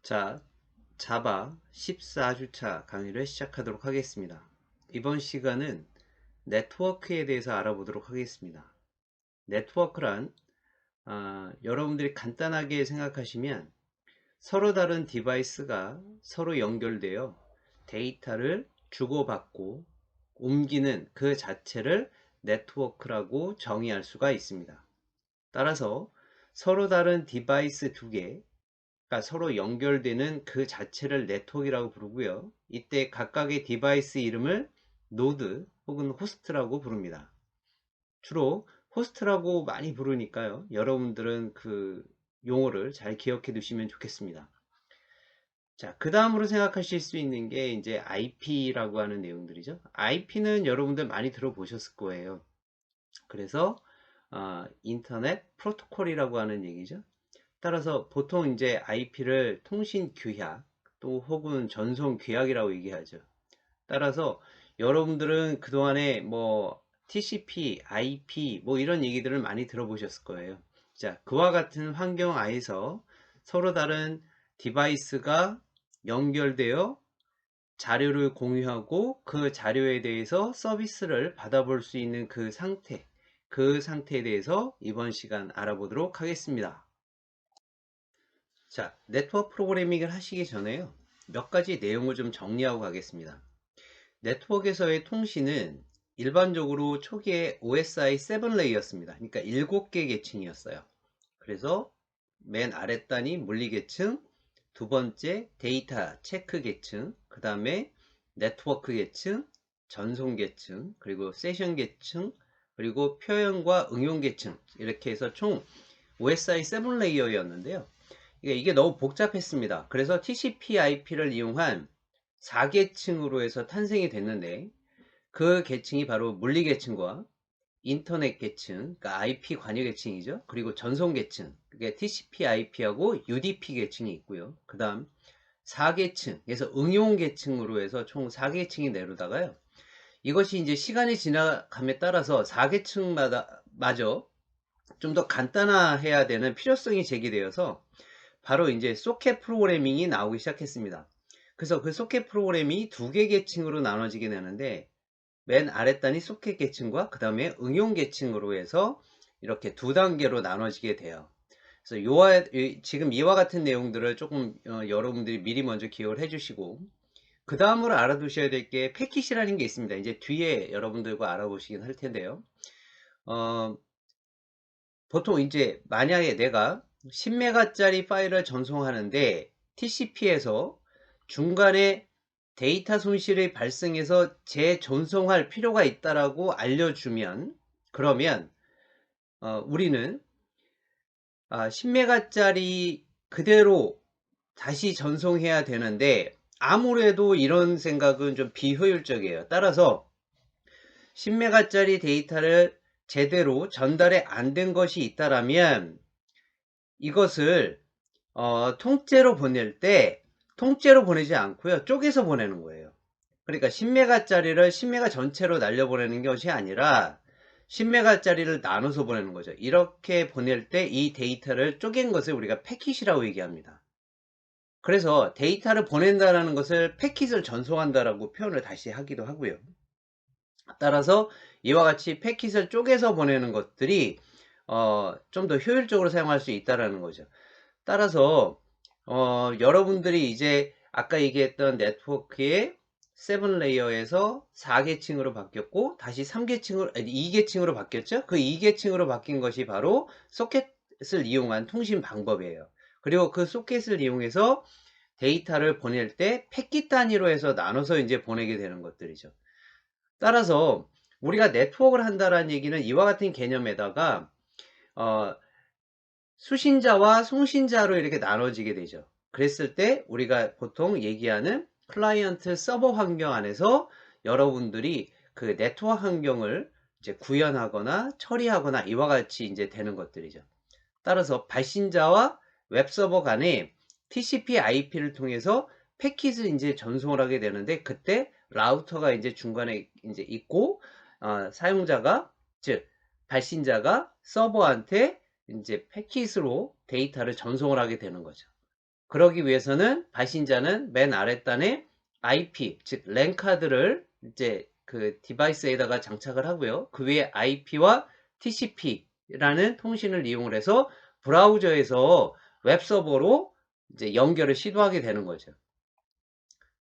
자, 자바 14주차 강의를 시작하도록 하겠습니다. 이번 시간은 네트워크에 대해서 알아보도록 하겠습니다. 네트워크란 여러분들이 간단하게 생각하시면 서로 다른 디바이스가 서로 연결되어 데이터를 주고받고 옮기는 그 자체를 네트워크라고 정의할 수가 있습니다. 따라서 서로 다른 디바이스 두 개, 서로 연결되는 그 자체를 네트워크라고 부르고요. 이때 각각의 디바이스 이름을 노드 혹은 호스트라고 부릅니다. 주로 호스트라고 많이 부르니까요. 여러분들은 그 용어를 잘 기억해 두시면 좋겠습니다. 자, 그 다음으로 생각하실 수 있는 게 이제 IP라고 하는 내용들이죠. IP는 여러분들 많이 들어보셨을 거예요. 그래서 인터넷 프로토콜이라고 하는 얘기죠. 따라서 보통 이제 IP를 통신 규약 또 혹은 전송 규약이라고 얘기하죠. 따라서 여러분들은 그동안에 뭐 TCP, IP 뭐 이런 얘기들을 많이 들어보셨을 거예요. 자, 그와 같은 환경 하에서 서로 다른 디바이스가 연결되어 자료를 공유하고 그 자료에 대해서 서비스를 받아볼 수 있는 그 상태에 대해서 이번 시간 알아보도록 하겠습니다. 자, 네트워크 프로그래밍을 하시기 전에요. 몇 가지 내용을 좀 정리하고 가겠습니다. 네트워크에서의 통신은 일반적으로 초기에 OSI 7레이였습니다. 그러니까 7개 계층이었어요. 그래서 맨 아랫단이 물리 계층, 두 번째 데이터 체크 계층, 그 다음에 네트워크 계층, 전송 계층, 그리고 세션 계층, 그리고 표현과 응용 계층, 이렇게 해서 총 OSI 7레이어였는데요. 이게 너무 복잡했습니다. 그래서 TCP/IP를 이용한 4계층으로 해서 탄생이 됐는데, 그 계층이 바로 물리 계층과 인터넷 계층, 그러니까 IP 관여 계층이죠. 그리고 전송 계층, 그게 TCP/IP하고 UDP 계층이 있고요. 그 다음 4계층에서 응용 계층으로 해서 총 4계층이 내려다가요. 이것이 이제 시간이 지나감에 따라서 4계층마다 마저 좀 더 간단화해야 되는 필요성이 제기되어서 바로 이제 소켓 프로그래밍이 나오기 시작했습니다. 그래서 그 소켓 프로그래밍이 두 개 계층으로 나눠지게 되는데, 맨 아랫단이 소켓 계층과 그 다음에 응용 계층으로 해서 이렇게 두 단계로 나눠지게 돼요. 그래서 지금 이와 같은 내용들을 조금 여러분들이 미리 먼저 기억을 해주시고, 그 다음으로 알아두셔야 될 게 패킷이라는 게 있습니다. 이제 뒤에 여러분들과 알아보시긴 할 텐데요. 어, 보통 이제 만약에 내가 10메가짜리 파일을 전송하는데 TCP에서 중간에 데이터 손실이 발생해서 재전송할 필요가 있다라고 알려주면, 그러면 우리는 10메가짜리 그대로 다시 전송해야 되는데, 아무래도 이런 생각은 좀 비효율적이에요. 따라서 10메가짜리 데이터를 제대로 전달이 안 된 것이 있다라면 이것을 통째로 보낼 때 통째로 보내지 않고요, 쪼개서 보내는 거예요. 그러니까 10메가짜리를 10메가 전체로 날려보내는 것이 아니라 10메가짜리를 나눠서 보내는 거죠. 이렇게 보낼 때 이 데이터를 쪼갠 것을 우리가 패킷이라고 얘기합니다. 그래서 데이터를 보낸다는 것을 패킷을 전송한다라고 표현을 다시 하기도 하고요. 따라서 이와 같이 패킷을 쪼개서 보내는 것들이 좀 더 효율적으로 사용할 수 있다는 거죠. 따라서 여러분들이 이제 아까 얘기했던 네트워크의 7레이어에서 4계층으로 바뀌었고, 다시 2계층으로 바뀌었죠. 그 2계층으로 바뀐 것이 바로 소켓을 이용한 통신 방법이에요. 그리고 그 소켓을 이용해서 데이터를 보낼 때 패킷 단위로 해서 나눠서 이제 보내게 되는 것들이죠. 따라서 우리가 네트워크를 한다라는 얘기는 이와 같은 개념에다가 어, 수신자와 송신자로 이렇게 나눠지게 되죠. 그랬을 때 우리가 보통 얘기하는 클라이언트 서버 환경 안에서 여러분들이 그 네트워크 환경을 이제 구현하거나 처리하거나 이와 같이 이제 되는 것들이죠. 따라서 발신자와 웹서버 간에 TCP/IP를 통해서 패킷을 이제 전송을 하게 되는데, 그때 라우터가 이제 중간에 이제 있고, 사용자가, 즉 발신자가 서버한테 이제 패킷으로 데이터를 전송을 하게 되는 거죠. 그러기 위해서는 발신자는 맨 아랫단에 IP, 즉 랜 카드를 이제 그 디바이스에다가 장착을 하고요. 그 위에 IP와 TCP라는 통신을 이용을 해서 브라우저에서 웹서버로 이제 연결을 시도하게 되는 거죠.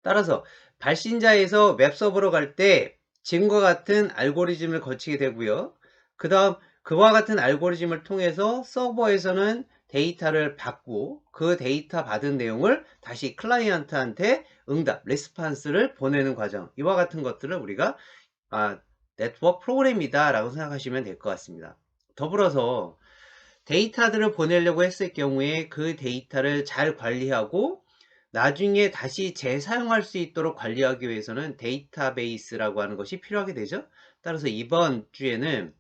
따라서 발신자에서 웹서버로 갈 때 지금과 같은 알고리즘을 거치게 되고요. 그 다음 그와 같은 알고리즘을 통해서 서버에서는 데이터를 받고 그 데이터 받은 내용을 다시 클라이언트한테 응답, 레스판스를 보내는 과정, 이와 같은 것들을 우리가 네트워크 프로그램이다 라고 생각하시면 될 것 같습니다. 더불어서 데이터들을 보내려고 했을 경우에 그 데이터를 잘 관리하고 나중에 다시 재사용할 수 있도록 관리하기 위해서는 데이터베이스라고 하는 것이 필요하게 되죠. 따라서 이번 주에는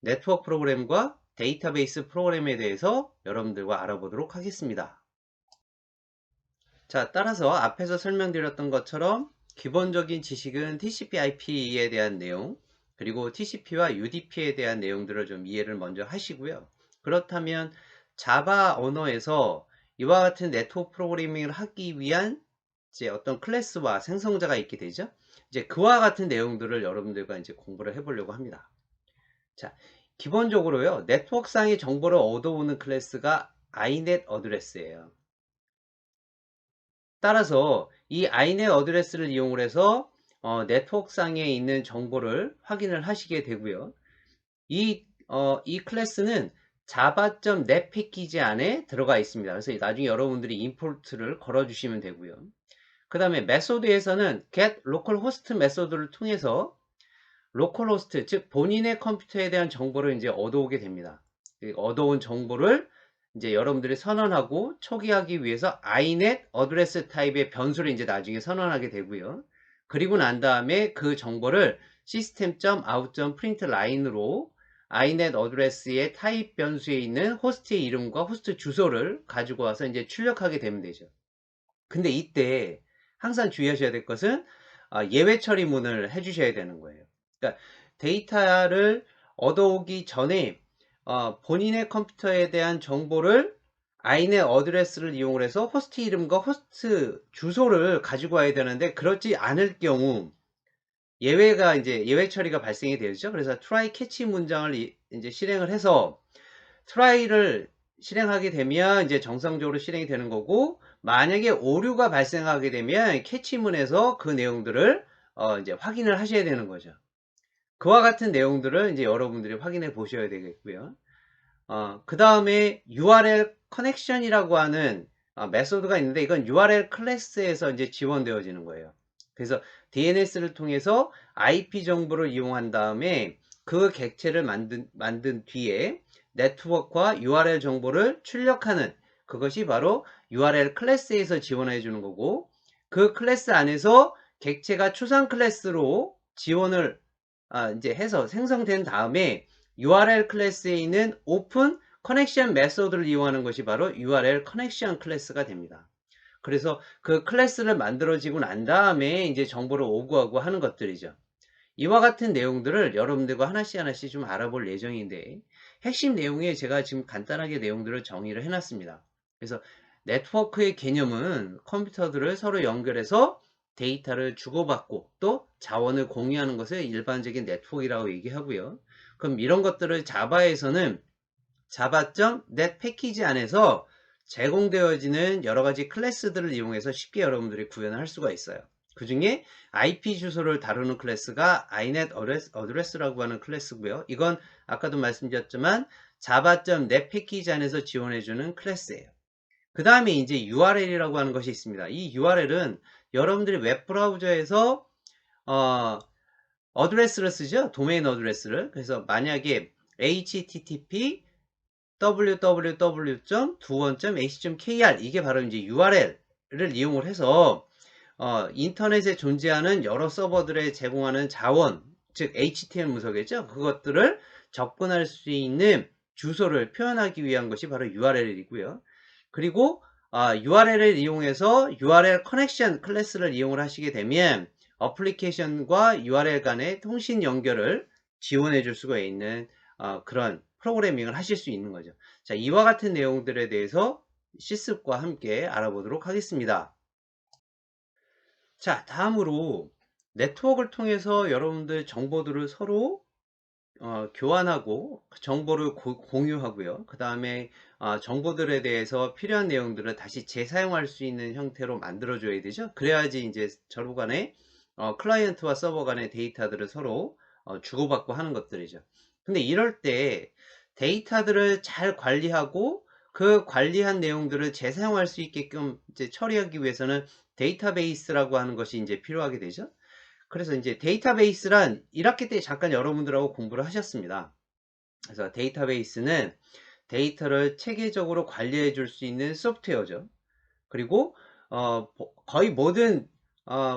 네트워크 프로그램과 데이터베이스 프로그램에 대해서 여러분들과 알아보도록 하겠습니다. 자, 따라서 앞에서 설명드렸던 것처럼 기본적인 지식은 TCP/IP에 대한 내용, 그리고 TCP와 UDP에 대한 내용들을 좀 이해를 먼저 하시고요. 그렇다면 자바 언어에서 이와 같은 네트워크 프로그래밍을 하기 위한 이제 어떤 클래스와 생성자가 있게 되죠. 이제 그와 같은 내용들을 여러분들과 이제 공부를 해보려고 합니다. 자, 기본적으로요, 네트워크상의 정보를 얻어오는 클래스가 inet 어드레스예요. 따라서 이 inet 어드레스를 이용을 해서 네트워크상에 있는 정보를 확인을 하시게 되고요. 이 클래스는 java.net 패키지 안에 들어가 있습니다. 그래서 나중에 여러분들이 임포트를 걸어주시면 되고요. 그 다음에 메소드에서는 get localhost 메소드를 통해서 로컬호스트, 즉 본인의 컴퓨터에 대한 정보를 이제 얻어오게 됩니다. 얻어온 정보를 이제 여러분들이 선언하고 초기하기 위해서 inet 어드레스 타입의 변수를 이제 나중에 선언하게 되고요. 그리고 난 다음에 그 정보를 system.out.println으로 inet 어드레스의 타입 변수에 있는 호스트의 이름과 호스트 주소를 가지고 와서 이제 출력하게 되면 되죠. 근데 이때 항상 주의하셔야 될 것은 예외 처리문을 해주셔야 되는 거예요. 그러니까 데이터를 얻어오기 전에 본인의 컴퓨터에 대한 정보를 inet 어드레스를 이용해서 호스트 이름과 호스트 주소를 가지고 와야 되는데 그렇지 않을 경우 예외가 이제 예외 처리가 발생이 되죠. 그래서 try catch 문장을 이제 실행을 해서 try를 실행하게 되면 이제 정상적으로 실행이 되는 거고, 만약에 오류가 발생하게 되면 캐치문에서 그 내용들을 이제 확인을 하셔야 되는 거죠. 그와 같은 내용들을 이제 여러분들이 확인해 보셔야 되겠고요. 그 다음에 URL 커넥션이라고 하는 메소드가 있는데 이건 URL 클래스에서 이제 지원되어지는 거예요. 그래서 DNS를 통해서 IP 정보를 이용한 다음에 그 객체를 만든 뒤에 네트워크와 URL 정보를 출력하는 그것이 바로 URL 클래스에서 지원해 주는 거고, 그 클래스 안에서 객체가 추상 클래스로 지원을 이제 해서 생성된 다음에 URL 클래스에 있는 오픈 커넥션 메소드를 이용하는 것이 바로 URL 커넥션 클래스가 됩니다. 그래서 그 클래스를 만들어지고 난 다음에 이제 정보를 오구하고 하는 것들이죠. 이와 같은 내용들을 여러분들과 하나씩 좀 알아볼 예정인데, 핵심 내용에 제가 지금 간단하게 내용들을 정의를 해놨습니다. 그래서 네트워크의 개념은 컴퓨터들을 서로 연결해서 데이터를 주고받고 또 자원을 공유하는 것을 일반적인 네트워크라고 얘기하고요. 그럼 이런 것들을 자바에서는 java.net 패키지 안에서 제공되어지는 여러 가지 클래스들을 이용해서 쉽게 여러분들이 구현을 할 수가 있어요. 그 중에 IP 주소를 다루는 클래스가 inet 어드레스라고 하는 클래스고요. 이건 아까도 말씀드렸지만 java.net 패키지 안에서 지원해주는 클래스예요. 그 다음에 이제 URL이라고 하는 것이 있습니다. 이 URL은 여러분들이 웹브라우저에서 어드레스를 쓰죠. 도메인 어드레스를. 그래서 만약에 http www.두원.ac.kr 이게 바로 이제 URL을 이용을 해서 인터넷에 존재하는 여러 서버들에 제공하는 자원, 즉 HTML 문서겠죠. 그것들을 접근할 수 있는 주소를 표현하기 위한 것이 바로 URL이고요. 그리고 URL을 이용해서 URL 커넥션 클래스를 이용을 하시게 되면 어플리케이션과 URL 간의 통신 연결을 지원해 줄 수가 있는 그런 프로그래밍을 하실 수 있는 거죠. 자, 이와 같은 내용들에 대해서 실습과 함께 알아보도록 하겠습니다. 자, 다음으로 네트워크를 통해서 여러분들 정보들을 서로 교환하고 정보를 공유하고요. 그 다음에 정보들에 대해서 필요한 내용들을 다시 재사용할 수 있는 형태로 만들어 줘야 되죠. 그래야지 이제 서로 간에 클라이언트와 서버 간의 데이터들을 서로 주고받고 하는 것들이죠. 근데 이럴 때 데이터들을 잘 관리하고 그 관리한 내용들을 재사용할 수 있게끔 이제 처리하기 위해서는 데이터베이스라고 하는 것이 이제 필요하게 되죠. 그래서 이제 데이터베이스란 1학기 때 잠깐 여러분들하고 공부를 하셨습니다. 그래서 데이터베이스는 데이터를 체계적으로 관리해 줄 수 있는 소프트웨어죠. 그리고 거의 모든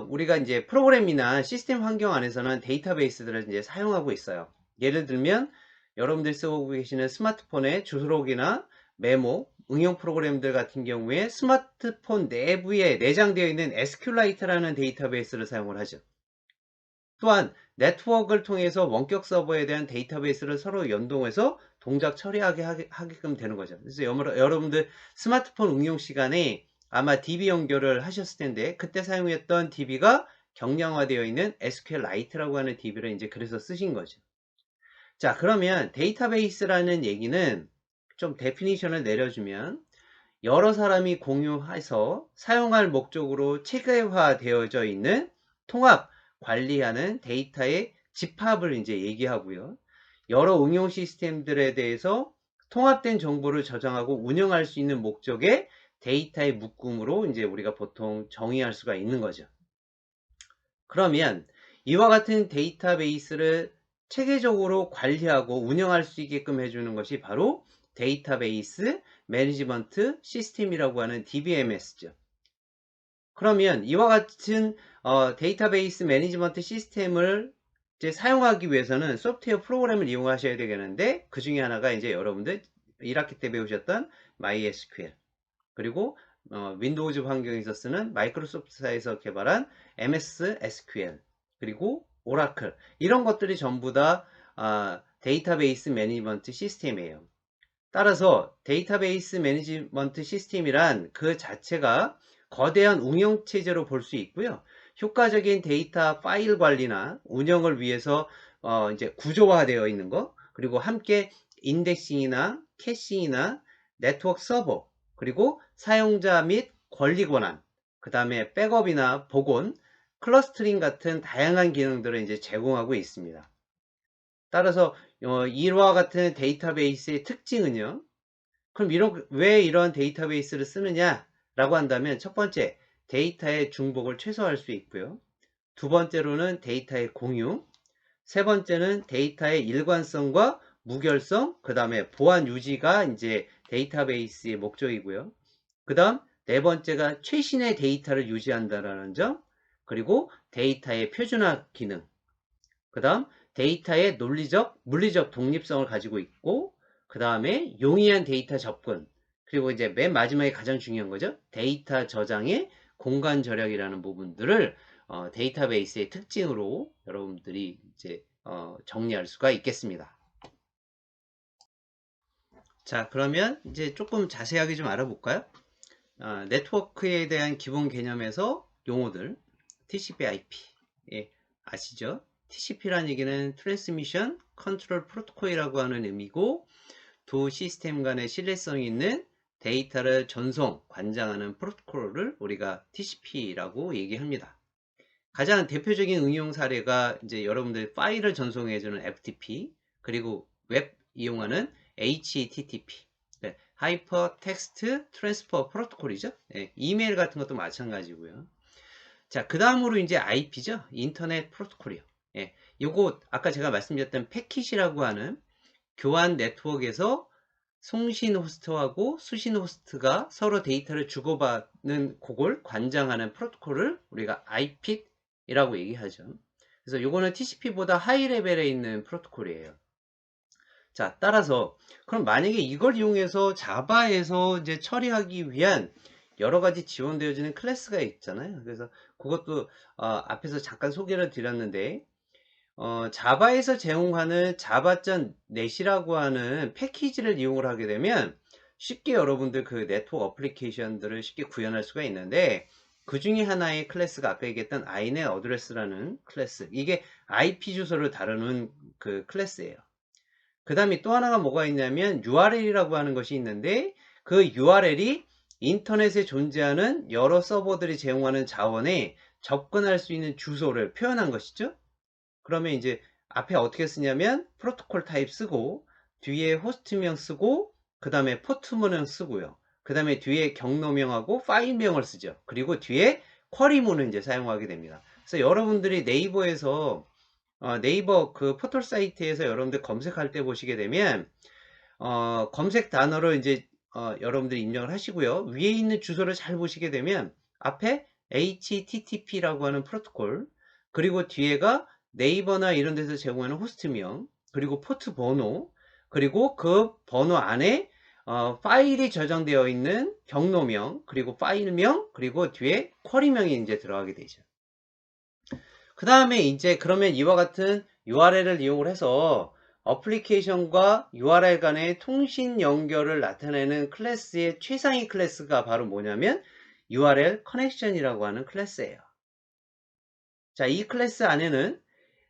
우리가 이제 프로그램이나 시스템 환경 안에서는 데이터베이스들을 이제 사용하고 있어요. 예를 들면 여러분들이 쓰고 계시는 스마트폰의 주소록이나 메모, 응용 프로그램들 같은 경우에 스마트폰 내부에 내장되어 있는 SQLite라는 데이터베이스를 사용을 하죠. 또한 네트워크를 통해서 원격 서버에 대한 데이터베이스를 서로 연동해서 동작 처리하게 하게끔 되는 거죠. 그래서 여러분들 스마트폰 응용 시간에 아마 DB 연결을 하셨을 텐데 그때 사용했던 DB가 경량화되어 있는 SQLite라고 하는 DB를 이제 그래서 쓰신 거죠. 자, 그러면 데이터베이스라는 얘기는 좀 데피니션을 내려주면 여러 사람이 공유해서 사용할 목적으로 체계화되어져 있는 통합 관리하는 데이터의 집합을 이제 얘기하고요. 여러 응용 시스템들에 대해서 통합된 정보를 저장하고 운영할 수 있는 목적의 데이터의 묶음으로 이제 우리가 보통 정의할 수가 있는 거죠. 그러면 이와 같은 데이터베이스를 체계적으로 관리하고 운영할 수 있게끔 해주는 것이 바로 데이터베이스 매니지먼트 시스템이라고 하는 DBMS죠. 그러면 이와 같은 데이터베이스 매니지먼트 시스템을 이제 사용하기 위해서는 소프트웨어 프로그램을 이용하셔야 되겠는데 그 중에 하나가 이제 여러분들 1학기 때 배우셨던 MySQL 그리고 윈도우즈 환경에서 쓰는 마이크로소프트사에서 개발한 MS SQL 그리고 오라클 이런 것들이 전부 다 데이터베이스 매니지먼트 시스템이에요. 따라서 데이터베이스 매니지먼트 시스템이란 그 자체가 거대한 운영체제로 볼 수 있고요. 효과적인 데이터 파일 관리나 운영을 위해서 이제 구조화되어 있는 거 그리고 함께 인덱싱이나 캐싱이나 네트워크 서버 그리고 사용자 및 권리 권한 그 다음에 백업이나 복원 클러스터링 같은 다양한 기능들을 이제 제공하고 있습니다. 따라서 이와 같은 데이터베이스의 특징은요. 그럼 왜 이런 데이터베이스를 쓰느냐 라고 한다면 첫 번째 데이터의 중복을 최소화할 수 있고요. 두 번째로는 데이터의 공유 세 번째는 데이터의 일관성과 무결성 그 다음에 보안 유지가 이제 데이터베이스의 목적이고요. 그 다음 네 번째가 최신의 데이터를 유지한다는 점 그리고 데이터의 표준화 기능 그 다음 데이터의 논리적, 물리적 독립성을 가지고 있고 그 다음에 용이한 데이터 접근 그리고 이제 맨 마지막에 가장 중요한 거죠. 데이터 저장의 공간 절약이라는 부분들을 데이터베이스의 특징으로 여러분들이 이제 정리할 수가 있겠습니다. 자, 그러면 이제 조금 자세하게 좀 알아볼까요? 네트워크에 대한 기본 개념에서 용어들 TCP/IP 아시죠? TCP라는 얘기는 Transmission Control Protocol이라고 하는 의미고 두 시스템 간의 신뢰성이 있는 데이터를 전송, 관장하는 프로토콜을 우리가 TCP라고 얘기합니다. 가장 대표적인 응용 사례가 이제 여러분들 파일을 전송해주는 FTP 그리고 웹 이용하는 HTTP 네, 하이퍼 텍스트 트랜스퍼 프로토콜이죠. 네, 이메일 같은 것도 마찬가지고요. 자, 그 다음으로 이제 IP죠. 인터넷 프로토콜이요. 예, 요거 아까 제가 말씀드렸던 패킷이라고 하는 교환 네트워크에서 송신 호스트하고 수신 호스트가 서로 데이터를 주고받는 그걸 관장하는 프로토콜을 우리가 IP이라고 얘기하죠. 그래서 요거는 TCP보다 하이 레벨에 있는 프로토콜이에요. 자, 따라서 그럼 만약에 이걸 이용해서 자바에서 이제 처리하기 위한 여러 가지 지원되어지는 클래스가 있잖아요. 그래서 그것도 앞에서 잠깐 소개를 드렸는데 자바에서 제공하는 자바.net이라고 하는 패키지를 이용을 하게 되면 쉽게 여러분들 그 네트워크 어플리케이션들을 쉽게 구현할 수가 있는데, 그 중에 하나의 클래스가 아까 얘기했던 inet address라는 클래스. 이게 IP 주소를 다루는 그 클래스예요. 그 다음에 또 하나가 뭐가 있냐면 URL이라고 하는 것이 있는데, 그 URL이 인터넷에 존재하는 여러 서버들이 제공하는 자원에 접근할 수 있는 주소를 표현한 것이죠. 그러면 이제 앞에 어떻게 쓰냐면 프로토콜 타입 쓰고, 뒤에 호스트명 쓰고, 그 다음에 포트문을 쓰고요. 그 다음에 뒤에 경로명하고 파일명을 쓰죠. 그리고 뒤에 쿼리문을 이제 사용하게 됩니다. 그래서 여러분들이 네이버에서 네이버 그 포털 사이트에서 여러분들 검색할 때 보시게 되면 검색 단어를 이제 여러분들이 입력을 하시고요. 위에 있는 주소를 잘 보시게 되면 앞에 HTTP라고 하는 프로토콜, 그리고 뒤에가 네이버나 이런 데서 제공하는 호스트명, 그리고 포트 번호, 그리고 그 번호 안에 파일이 저장되어 있는 경로명, 그리고 파일명, 그리고 뒤에 쿼리명이 이제 들어가게 되죠. 그 다음에 이제 그러면 이와 같은 URL을 이용을 해서 어플리케이션과 URL 간의 통신 연결을 나타내는 클래스의 최상위 클래스가 바로 뭐냐면 URL 커넥션이라고 하는 클래스예요. 자, 이 클래스 안에는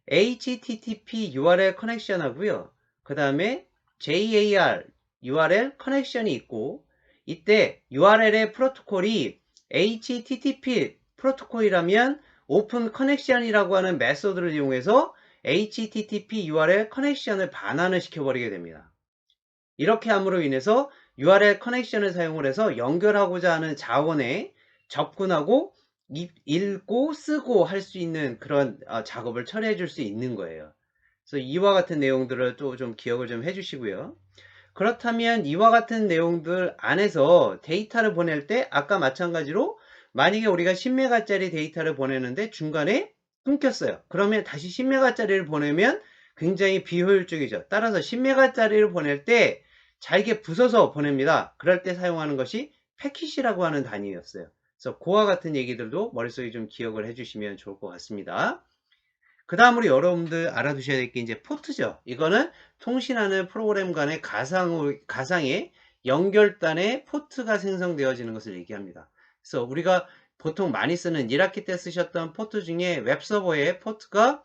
HTTP URL 커넥션 하고요. 그 다음에 JAR URL 커넥션이 있고, 이때 URL의 프로토콜이 HTTP 프로토콜이라면 오픈 커넥션이라고 하는 메소드를 이용해서 HTTP URL 커넥션을 반환을 시켜버리게 됩니다. 이렇게 함으로 인해서 URL 커넥션을 사용을 해서 연결하고자 하는 자원에 접근하고 읽고 쓰고 할 수 있는 그런 작업을 처리해 줄 수 있는 거예요. 그래서 이와 같은 내용들을 또 좀 기억을 좀 해주시고요. 그렇다면 이와 같은 내용들 안에서 데이터를 보낼 때 아까 마찬가지로 만약에 우리가 10메가짜리 데이터를 보내는데 중간에 끊겼어요. 그러면 다시 10메가짜리를 보내면 굉장히 비효율적이죠. 따라서 10메가짜리를 보낼 때 잘게 부숴서 보냅니다. 그럴 때 사용하는 것이 패킷이라고 하는 단위였어요. 그래서 그와 같은 얘기들도 머릿속에 좀 기억을 해주시면 좋을 것 같습니다. 그 다음으로 여러분들 알아두셔야 될 게 이제 포트죠. 이거는 통신하는 프로그램 간의 가상의 연결단에 포트가 생성되어지는 것을 얘기합니다. 그래서 우리가 보통 많이 쓰는 1학기 때 쓰셨던 포트 중에 웹서버에 포트가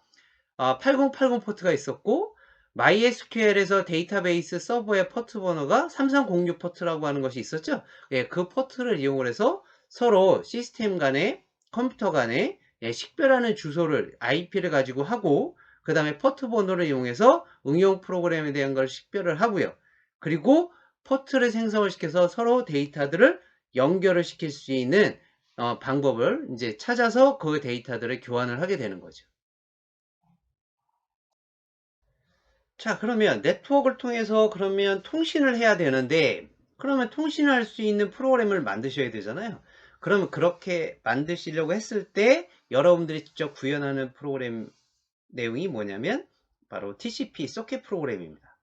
8080 포트가 있었고, MySQL에서 데이터베이스 서버의 포트 번호가 3306 포트라고 하는 것이 있었죠. 예, 그 포트를 이용을 해서 서로 시스템 간에 컴퓨터 간에 식별하는 주소를 IP를 가지고 하고, 그 다음에 포트 번호를 이용해서 응용 프로그램에 대한 걸 식별을 하고요. 그리고 포트를 생성을 시켜서 서로 데이터들을 연결을 시킬 수 있는 방법을 이제 찾아서 그 데이터들을 교환을 하게 되는 거죠. 자, 그러면 네트워크를 통해서 그러면 통신을 해야 되는데, 그러면 통신할 수 있는 프로그램을 만드셔야 되잖아요. 그러면 그렇게 만드시려고 했을 때 여러분들이 직접 구현하는 프로그램 내용이 뭐냐면 바로 TCP 소켓 프로그램입니다.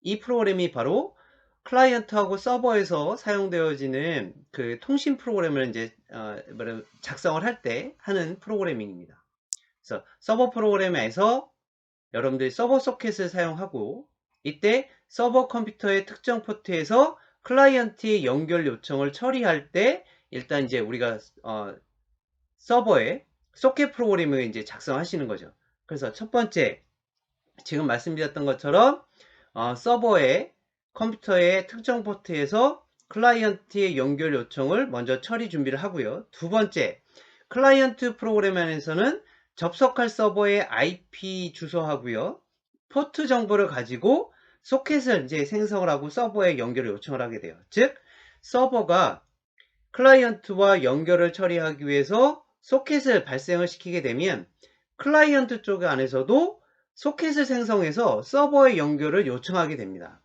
이 프로그램이 바로 클라이언트하고 서버에서 사용되어지는 그 통신 프로그램을 이제 작성을 할 때 하는 프로그래밍입니다. 그래서 서버 프로그램에서 여러분들이 서버 소켓을 사용하고, 이때 서버 컴퓨터의 특정 포트에서 클라이언트의 연결 요청을 처리할 때 일단 이제 우리가 서버에 소켓 프로그램을 이제 작성하시는 거죠. 그래서 첫 번째 지금 말씀드렸던 것처럼 서버의 컴퓨터의 특정 포트에서 클라이언트의 연결 요청을 먼저 처리 준비를 하고요. 두 번째, 클라이언트 프로그램 안에서는 접속할 서버의 IP 주소하고요, 포트 정보를 가지고 소켓을 이제 생성을 하고 서버에 연결을 요청을 하게 돼요. 즉, 서버가 클라이언트와 연결을 처리하기 위해서 소켓을 발생을 시키게 되면 클라이언트 쪽 안에서도 소켓을 생성해서 서버의 연결을 요청하게 됩니다.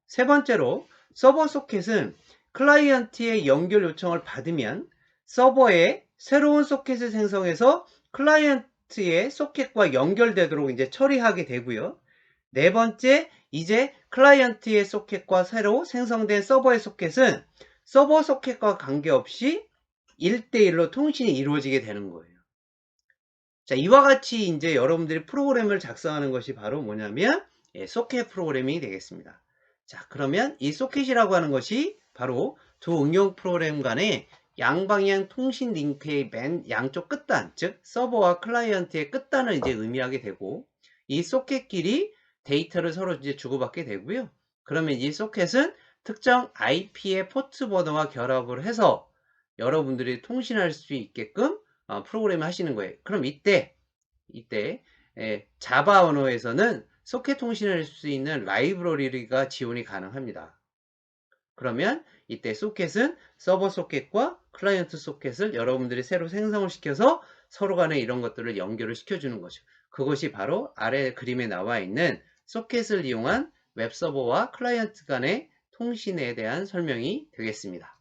세 번째로, 서버 소켓은 클라이언트의 연결 요청을 받으면 서버에 새로운 소켓을 생성해서 클라이언트의 소켓과 연결되도록 이제 처리하게 되고요. 네 번째, 이제 클라이언트의 소켓과 새로 생성된 서버의 소켓은 서버 소켓과 관계없이 1대1로 통신이 이루어지게 되는 거예요. 자, 이와 같이 이제 여러분들이 프로그램을 작성하는 것이 바로 뭐냐면 소켓 프로그래밍이 되겠습니다. 자, 그러면 이 소켓이라고 하는 것이 바로 두 응용 프로그램 간의 양방향 통신 링크의 맨 양쪽 끝단, 즉 서버와 클라이언트의 끝단을 이제 의미하게 되고, 이 소켓끼리 데이터를 서로 이제 주고받게 되고요. 그러면 이 소켓은 특정 IP의 포트 번호와 결합을 해서 여러분들이 통신할 수 있게끔 프로그램을 하시는 거예요. 그럼 이때 자바 언어에서는 소켓 통신을 할 수 있는 라이브러리가 지원이 가능합니다. 그러면 이때 소켓은 서버 소켓과 클라이언트 소켓을 여러분들이 새로 생성을 시켜서 서로 간에 이런 것들을 연결을 시켜주는 거죠. 그것이 바로 아래 그림에 나와 있는 소켓을 이용한 웹서버와 클라이언트 간의 통신에 대한 설명이 되겠습니다.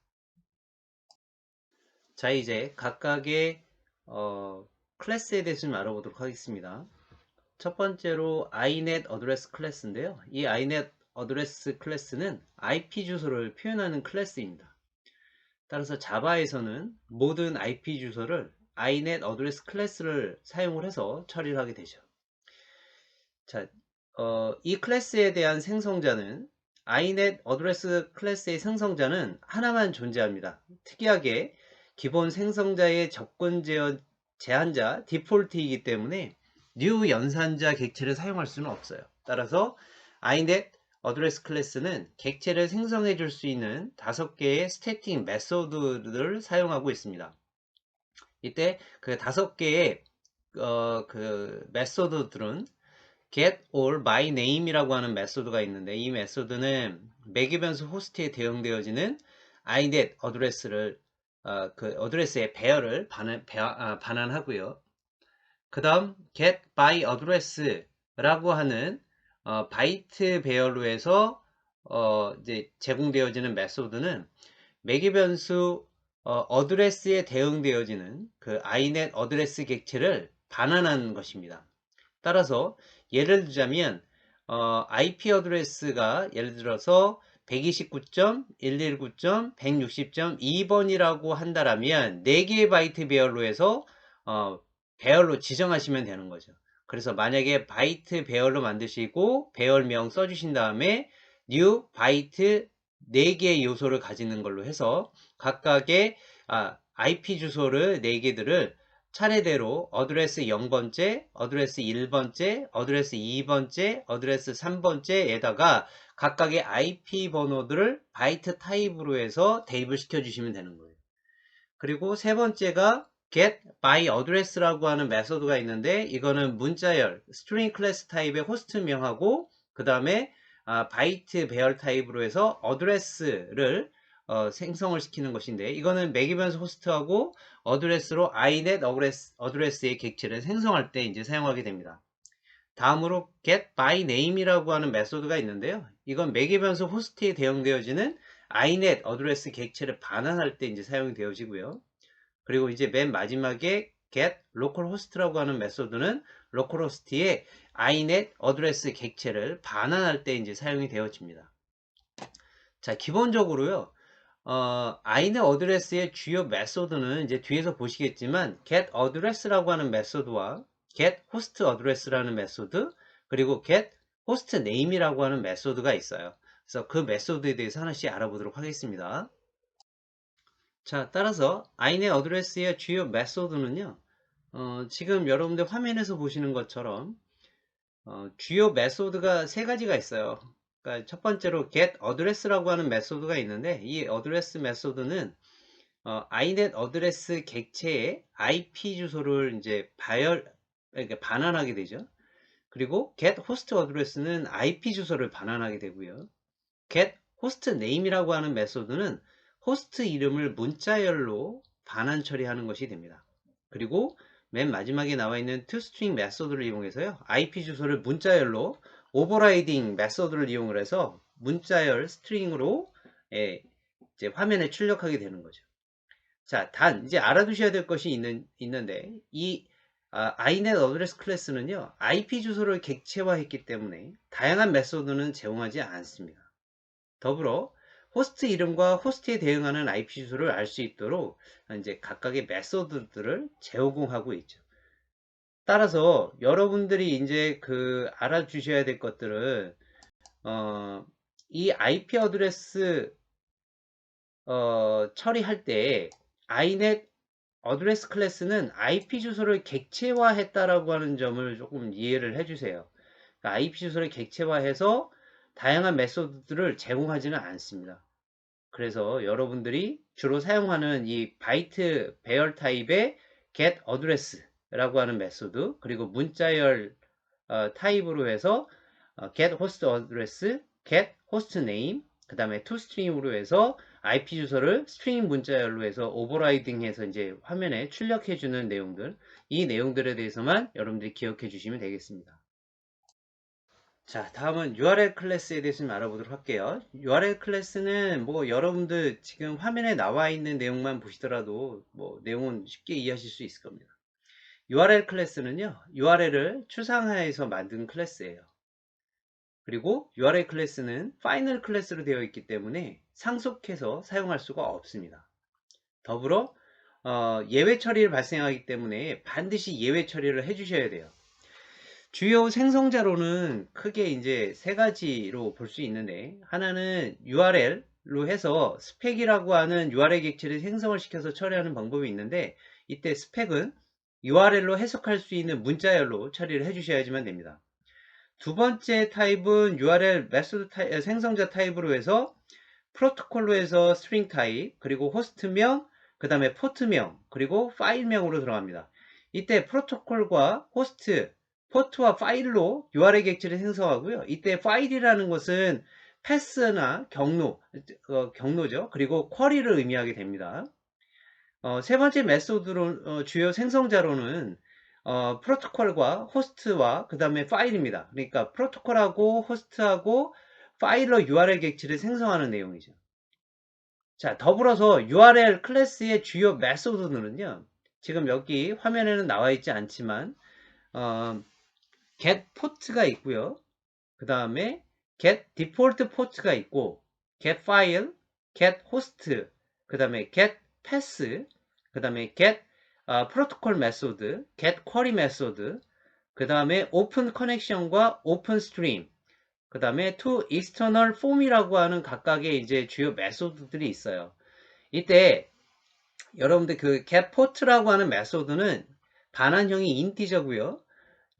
자, 이제 각각의 클래스에 대해서 좀 알아보도록 하겠습니다. 첫 번째로 inet 어드레스 클래스인데요. 이 inet 어드레스 클래스는 IP 주소를 표현하는 클래스입니다. 따라서 자바에서는 모든 IP 주소를 inet 어드레스 클래스를 사용을 해서 처리를 하게 되죠. 자, 이 클래스에 대한 생성자는 inet 어드레스 클래스의 생성자는 하나만 존재합니다. 특이하게 기본 생성자의 접근 제한자 디폴트이기 때문에 new 연산자 객체를 사용할 수는 없어요. 따라서 inet 어드레스 클래스는 객체를 생성해 줄 수 있는 5개의 스태틱 메소드를 사용하고 있습니다. 이때 그 5개의 그 메소드들은 get or my name이라고 하는 메소드가 있는데, 이 메소드는 매개 변수 호스트에 대응되어지는 inet 어드레스를 그 어드레스의 배열을 반환하고요. 그 다음 get by address라고 하는 바이트 배열로 해서 이제 제공되어지는 메소드는 매개 변수 어드레스에 대응되어지는 그 inet 어드레스 객체를 반환하는 것입니다. 따라서 예를 들자면 IP 어드레스가 예를 들어서 129.119.160.2번이라고 한다라면 4개의 바이트 배열로 해서 배열로 지정하시면 되는 거죠. 그래서 만약에 바이트 배열로 만드시고 배열명 써주신 다음에 new 바이트 4개의 요소를 가지는 걸로 해서 각각의 IP 주소를 4개들을 차례대로 어드레스 0번째, 어드레스 1번째, 어드레스 2번째, 어드레스 3번째에다가 각각의 IP 번호들을 바이트 타입으로 해서 대입을 시켜주시면 되는 거예요. 그리고 세 번째가 get by address라고 하는 메소드가 있는데, 이거는 문자열, string 클래스 타입의 호스트명하고 그 다음에 바이트 배열 타입으로 해서 어드레스를 생성을 시키는 것인데, 이거는 매개 변수 호스트하고 어드레스로 inet 어드레스의 객체를 생성할 때 이제 사용하게 됩니다. 다음으로 get by name이라고 하는 메소드가 있는데요. 이건 매개 변수 호스트에 대응되어지는 inet 어드레스 객체를 반환할 때 이제 사용이 되어지고요. 그리고 이제 맨 마지막에 get localhost라고 하는 메소드는 localhost의 inet 어드레스 객체를 반환할 때 이제 사용이 되어집니다. 자, 기본적으로요. inet 어드레스의 주요 메소드는 이제 뒤에서 보시겠지만 get address라고 하는 메소드와 get host address라는 메소드, 그리고 get host name이라고 하는 메소드가 있어요. 그래서 그 메소드에 대해서 하나씩 알아보도록 하겠습니다. 자, 따라서 inet 어드레스의 주요 메소드는요, 지금 여러분들 화면에서 보시는 것처럼 주요 메소드가 3가지가 있어요. 그러니까 첫 번째로 get address라고 하는 메소드가 있는데, 이 address 메소드는 inet 어드레스 객체의 IP 주소를 이제 그러니까 반환하게 되죠. 그리고 get host address는 IP 주소를 반환하게 되고요. get host name이라고 하는 메소드는 호스트 이름을 문자열로 반환 처리하는 것이 됩니다. 그리고 맨 마지막에 나와 있는 toString 메소드를 이용해서요, IP 주소를 문자열로 overriding 메소드를 이용을 해서 문자열 스트링으로 이제 화면에 출력하게 되는 거죠. 자, 이제 알아두셔야 될 것이 있는데, 이 inet 어드레스 클래스는요, IP 주소를 객체화했기 때문에 다양한 메소드는 제공하지 않습니다. 더불어 호스트 이름과 호스트에 대응하는 IP 주소를 알 수 있도록 이제 각각의 메소드들을 제공하고 있죠. 따라서 여러분들이 이제 알아주셔야 될 것들은 이 IP 어드레스 처리할 때 inet 어드레스 클래스는 IP 주소를 객체화했다라고 하는 점을 조금 이해를 해주세요. 그러니까 IP 주소를 객체화해서 다양한 메소드들을 제공하지는 않습니다. 그래서 여러분들이 주로 사용하는 이 바이트 배열 타입의 get address라고 하는 메소드, 그리고 문자열 타입으로 해서 get host address, get host name, 그 다음에 toString으로 해서 IP 주소를 스트링 문자열로 해서 오버라이딩해서 이제 화면에 출력해주는 내용들, 이 내용들에 대해서만 여러분들이 기억해 주시면 되겠습니다. 자, 다음은 URL 클래스에 대해서 좀 알아보도록 할게요. URL 클래스는 뭐 여러분들 지금 화면에 나와 있는 내용만 보시더라도 뭐 내용은 쉽게 이해하실 수 있을 겁니다. URL 클래스는요, URL을 추상화해서 만든 클래스예요. 그리고 URL 클래스는 파이널 클래스로 되어 있기 때문에 상속해서 사용할 수가 없습니다. 더불어 예외 처리를 발생하기 때문에 반드시 예외 처리를 해주셔야 돼요. 주요 생성자로는 크게 이제 세 가지로 볼 수 있는데, 하나는 URL로 해서 스펙이라고 하는 URL 객체를 생성을 시켜서 처리하는 방법이 있는데, 이때 스펙은 URL로 해석할 수 있는 문자열로 처리를 해주셔야지만 됩니다. 두 번째 타입은 URL 메소드 생성자 타입으로 해서 프로토콜로 해서 스트링 타입, 그리고 호스트명, 그 다음에 포트명, 그리고 파일명으로 들어갑니다. 이때 프로토콜과 호스트, 포트와 파일로 URL 객체를 생성하고요. 이때 파일이라는 것은 패스나 경로죠. 그리고 쿼리를 의미하게 됩니다. 세 번째 메소드로 주요 생성자로는 프로토콜과 호스트와 그 다음에 파일입니다. 그러니까 프로토콜하고 호스트하고 파일러 URL 객체를 생성하는 내용이죠. 자, 더불어서 URL 클래스의 주요 메소드들은요, 지금 여기 화면에는 나와 있지 않지만 get port가 있고요. 그 다음에 get default port가 있고, get file, get host, 그 다음에 get pass, 그 다음에 get protocol method, get query method, 그 다음에 open connection과 open stream, 그 다음에 to external form이라고 하는 각각의 이제 주요 메소드들이 있어요. 이때 여러분들 그 get port라고 하는 메소드는 반환형이 인티저고요.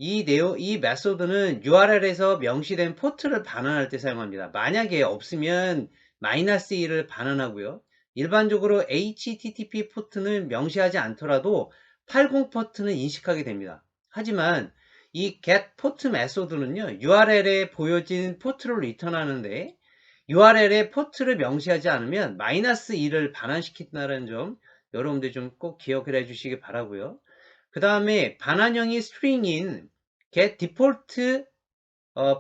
이 메소드는 URL에서 명시된 포트를 반환할 때 사용합니다. 만약에 없으면 -1을 반환하고요. 일반적으로 HTTP 포트는 명시하지 않더라도 80 포트는 인식하게 됩니다. 하지만 이 getPort 메소드는요, URL에 보여진 포트를 리턴하는데 URL에 포트를 명시하지 않으면 -1을 반환시킨다는 점 여러분들 좀 꼭 기억을 해 주시기 바라고요. 그 다음에 반환형이 스트링인 get default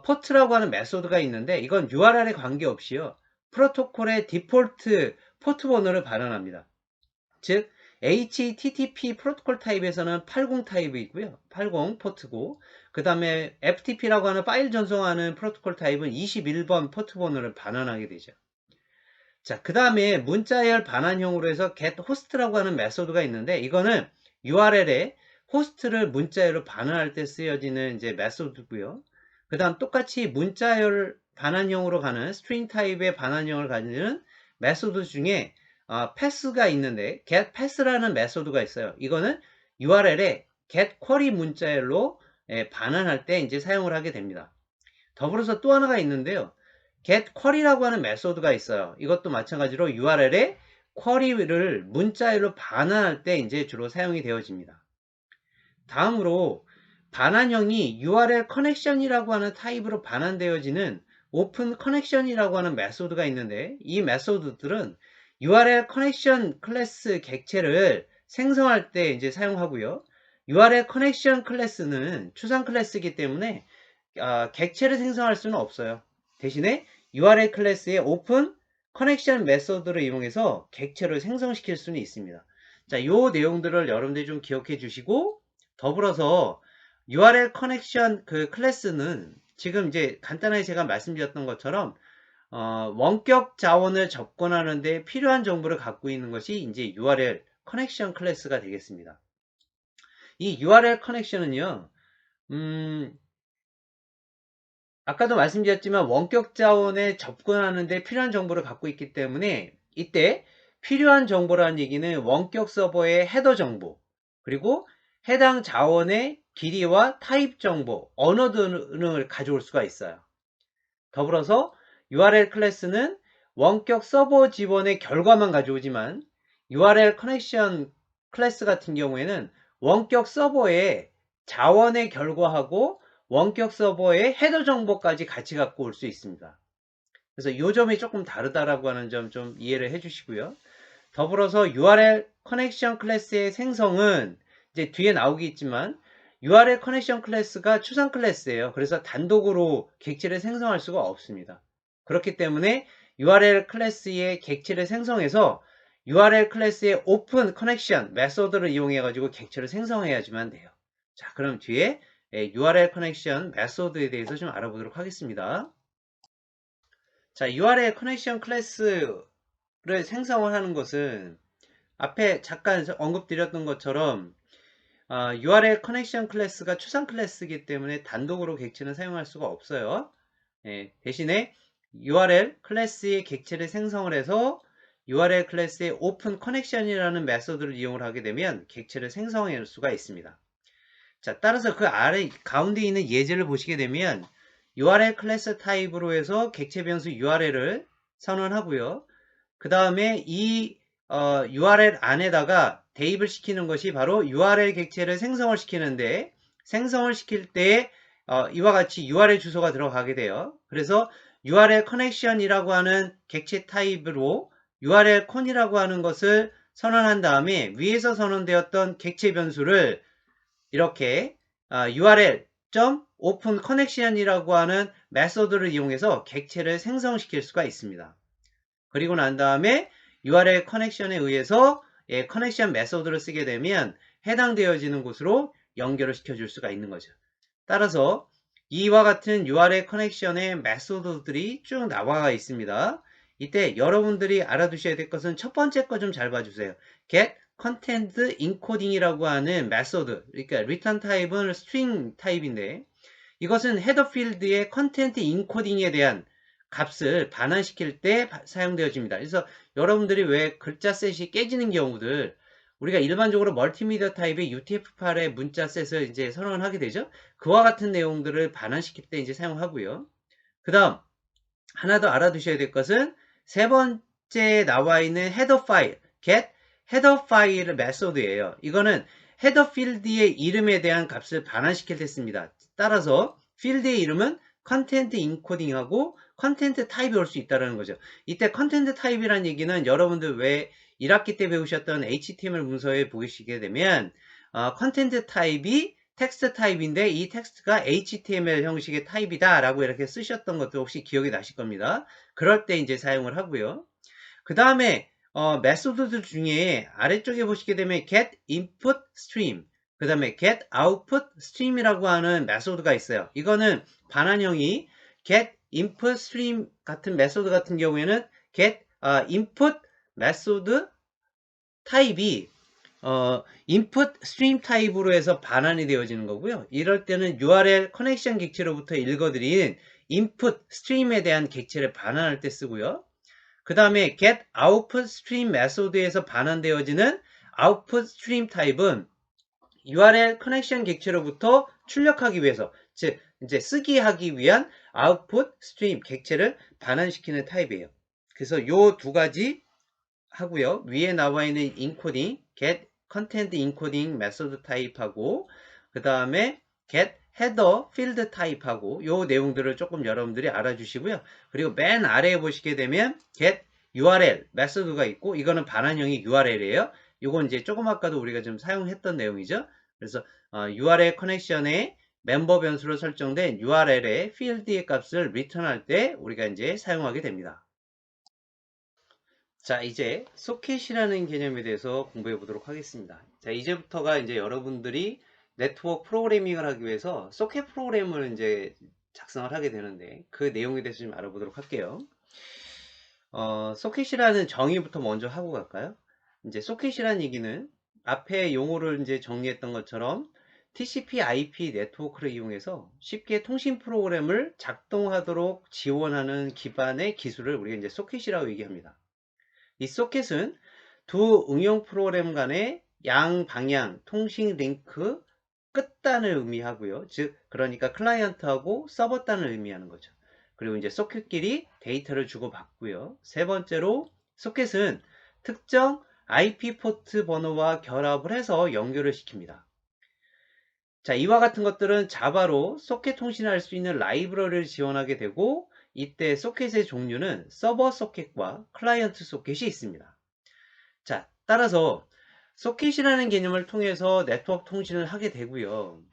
port라고 하는 메소드가 있는데, 이건 URL에 관계없이요, 프로토콜의 디폴트 포트 번호를 반환합니다. 즉 HTTP 프로토콜 타입에서는 80 타입이고요. 80 포트고, 그 다음에 FTP라고 하는 파일 전송하는 프로토콜 타입은 21번 포트 번호를 반환하게 되죠. 자, 그 다음에 문자열 반환형으로 해서 get host라고 하는 메소드가 있는데, 이거는 URL에 호스트를 문자열로 반환할 때 쓰여지는 이제 메소드고요. 그 다음 똑같이 문자열 반환형으로 가는 스트링 타입의 반환형을 가지는 메소드 중에 패스가 있는데, get pass라는 메소드가 있어요. 이거는 URL에 get query 문자열로 반환할 때 이제 사용을 하게 됩니다. 더불어서 또 하나가 있는데요, get query라고 하는 메소드가 있어요. 이것도 마찬가지로 URL에 쿼리를 문자열로 반환할 때 이제 주로 사용이 되어집니다. 다음으로 반환형이 URL 커넥션이라고 하는 타입으로 반환되어지는 오픈 커넥션이라고 하는 메소드가 있는데, 이 메소드들은 URL 커넥션 클래스 객체를 생성할 때 이제 사용하고요. URL 커넥션 클래스는 추상 클래스이기 때문에 객체를 생성할 수는 없어요. 대신에 URL 클래스의 오픈 커넥션 메소드를 이용해서 객체를 생성시킬 수는 있습니다. 자, 요 내용들을 여러분들이 좀 기억해 주시고, 더불어서 URL 커넥션 그 클래스는 지금 이제 간단하게 제가 말씀드렸던 것처럼 원격 자원을 접근하는 데 필요한 정보를 갖고 있는 것이 이제 URL 커넥션 클래스가 되겠습니다. 이 URL 커넥션은요, 아까도 말씀드렸지만 원격 자원에 접근하는데 필요한 정보를 갖고 있기 때문에 이때 필요한 정보라는 얘기는 원격 서버의 헤더 정보, 그리고 해당 자원의 길이와 타입 정보, 언어 등을 가져올 수가 있어요. 더불어서 URL 클래스는 원격 서버 지원의 결과만 가져오지만 URL 커넥션 클래스 같은 경우에는 원격 서버의 자원의 결과하고 원격 서버의 헤더 정보까지 같이 갖고 올 수 있습니다. 그래서 이 점이 조금 다르다라고 하는 점 좀 이해를 해 주시고요. 더불어서 URL 커넥션 클래스의 생성은 이제 뒤에 나오겠지만 URL 커넥션 클래스가 추상 클래스예요. 그래서 단독으로 객체를 생성할 수가 없습니다. 그렇기 때문에 URL 클래스의 객체를 생성해서 URL 클래스의 오픈 커넥션 메소드를 이용해 가지고 객체를 생성해야지만 돼요. 자, 그럼 뒤에 URL 커넥션 메소드에 대해서 좀 알아보도록 하겠습니다. 자, URL 커넥션 클래스를 생성을 하는 것은 앞에 잠깐 언급드렸던 것처럼 URL 커넥션 클래스가 추상 클래스이기 때문에 단독으로 객체는 사용할 수가 없어요. 대신에 URL 클래스의 객체를 생성을 해서 URL 클래스의 오픈 커넥션이라는 메소드를 이용을 하게 되면 객체를 생성할 수가 있습니다. 자, 따라서 그 아래 가운데 있는 예제를 보시게 되면 URL 클래스 타입으로 해서 객체 변수 URL을 선언하고요. 그 다음에 이 URL 안에다가 대입을 시키는 것이 바로 URL 객체를 생성을 시키는데, 생성을 시킬 때 이와 같이 URL 주소가 들어가게 돼요. 그래서 URL 커넥션이라고 하는 객체 타입으로 URL con이라고 하는 것을 선언한 다음에 위에서 선언되었던 객체 변수를 이렇게 url.openConnection이라고 하는 메소드를 이용해서 객체를 생성시킬 수가 있습니다. 그리고 난 다음에 URL 커넥션에 의해서 커넥션 메소드를 쓰게 되면 해당되어지는 곳으로 연결을 시켜줄 수가 있는 거죠. 따라서 이와 같은 URL 커넥션의 메소드들이 쭉 나와 있습니다. 이때 여러분들이 알아두셔야 될 것은 첫 번째 거 좀 잘 봐주세요. get content encoding이라고 하는 메소드, 그러니까 return 타입은 string 타입인데 이것은 헤더 필드의 컨텐트 인코딩에 대한 값을 반환시킬 때 사용되어집니다. 그래서 여러분들이 왜 글자 셋이 깨지는 경우들, 우리가 일반적으로 멀티미디어 타입의 UTF-8의 문자 셋을 이제 선언하게 되죠. 그와 같은 내용들을 반환시킬 때 이제 사용하고요. 그 다음 하나 더 알아두셔야 될 것은 세 번째 나와 있는 헤더 파일, get 헤더 파일 메소드예요. 이거는 헤더 필드의 이름에 대한 값을 반환시킬 때 씁니다. 따라서 필드의 이름은 컨텐트 인코딩하고 컨텐트 타입이 올 수 있다는 거죠. 이때 컨텐트 타입이라는 얘기는 여러분들 왜 1학기 때 배우셨던 HTML 문서에 보시게 되면 컨텐트 타입이 텍스트 타입인데 이 텍스트가 HTML 형식의 타입이다 라고 이렇게 쓰셨던 것도 혹시 기억이 나실 겁니다. 그럴 때 이제 사용을 하고요. 그 다음에 메소드들 중에 아래쪽에 보시게 되면 get input stream, 그 다음에 get output stream이라고 하는 메소드가 있어요. 이거는 반환형이 get input stream 같은 메소드 같은 경우에는 get input 메소드 타입이 input stream 타입으로 해서 반환이 되어지는 거고요. 이럴 때는 URL 커넥션 객체로부터 읽어드린 input stream에 대한 객체를 반환할 때 쓰고요. 그 다음에 get output stream 메소드에서 반환되어지는 output stream 타입은 URL 커넥션 객체로부터 출력하기 위해서, 즉 이제 쓰기 하기 위한 output stream 객체를 반환시키는 타입이에요. 그래서 요 두 가지 하고요. 위에 나와 있는 encoding, get content encoding 메소드 타입하고 그 다음에 get header field 타입하고 요 내용들을 조금 여러분들이 알아주시고요. 그리고 맨 아래에 보시게 되면 get URL 메소드가 있고 이거는 반환형이 URL이에요. 이건 이제 조금 아까도 우리가 좀 사용했던 내용이죠. 그래서 URL 커넥션에 멤버 변수로 설정된 URL의 field의 값을 return할 때 우리가 이제 사용하게 됩니다. 자, 이제 소켓이라는 개념에 대해서 공부해 보도록 하겠습니다. 자, 이제부터가 이제 여러분들이 네트워크 프로그래밍을 하기 위해서 소켓 프로그램을 이제 작성을 하게 되는데 그 내용에 대해서 좀 알아보도록 할게요. 소켓이라는 정의부터 먼저 하고 갈까요? 이제 소켓이라는 얘기는 앞에 용어를 이제 정리했던 것처럼 TCP/IP 네트워크를 이용해서 쉽게 통신 프로그램을 작동하도록 지원하는 기반의 기술을 우리가 이제 소켓이라고 얘기합니다. 이 소켓은 두 응용 프로그램 간의 양방향 통신 링크 끝단을 의미하고요. 즉 그러니까 클라이언트하고 서버 단을 의미하는 거죠. 그리고 이제 소켓끼리 데이터를 주고받고요. 세 번째로 소켓은 특정 IP 포트 번호와 결합을 해서 연결을 시킵니다. 자, 이와 같은 것들은 자바로 소켓 통신을 할 수 있는 라이브러리를 지원하게 되고, 이때 소켓의 종류는 서버 소켓과 클라이언트 소켓이 있습니다. 자, 따라서 소켓이라는 개념을 통해서 네트워크 통신을 하게 되고요.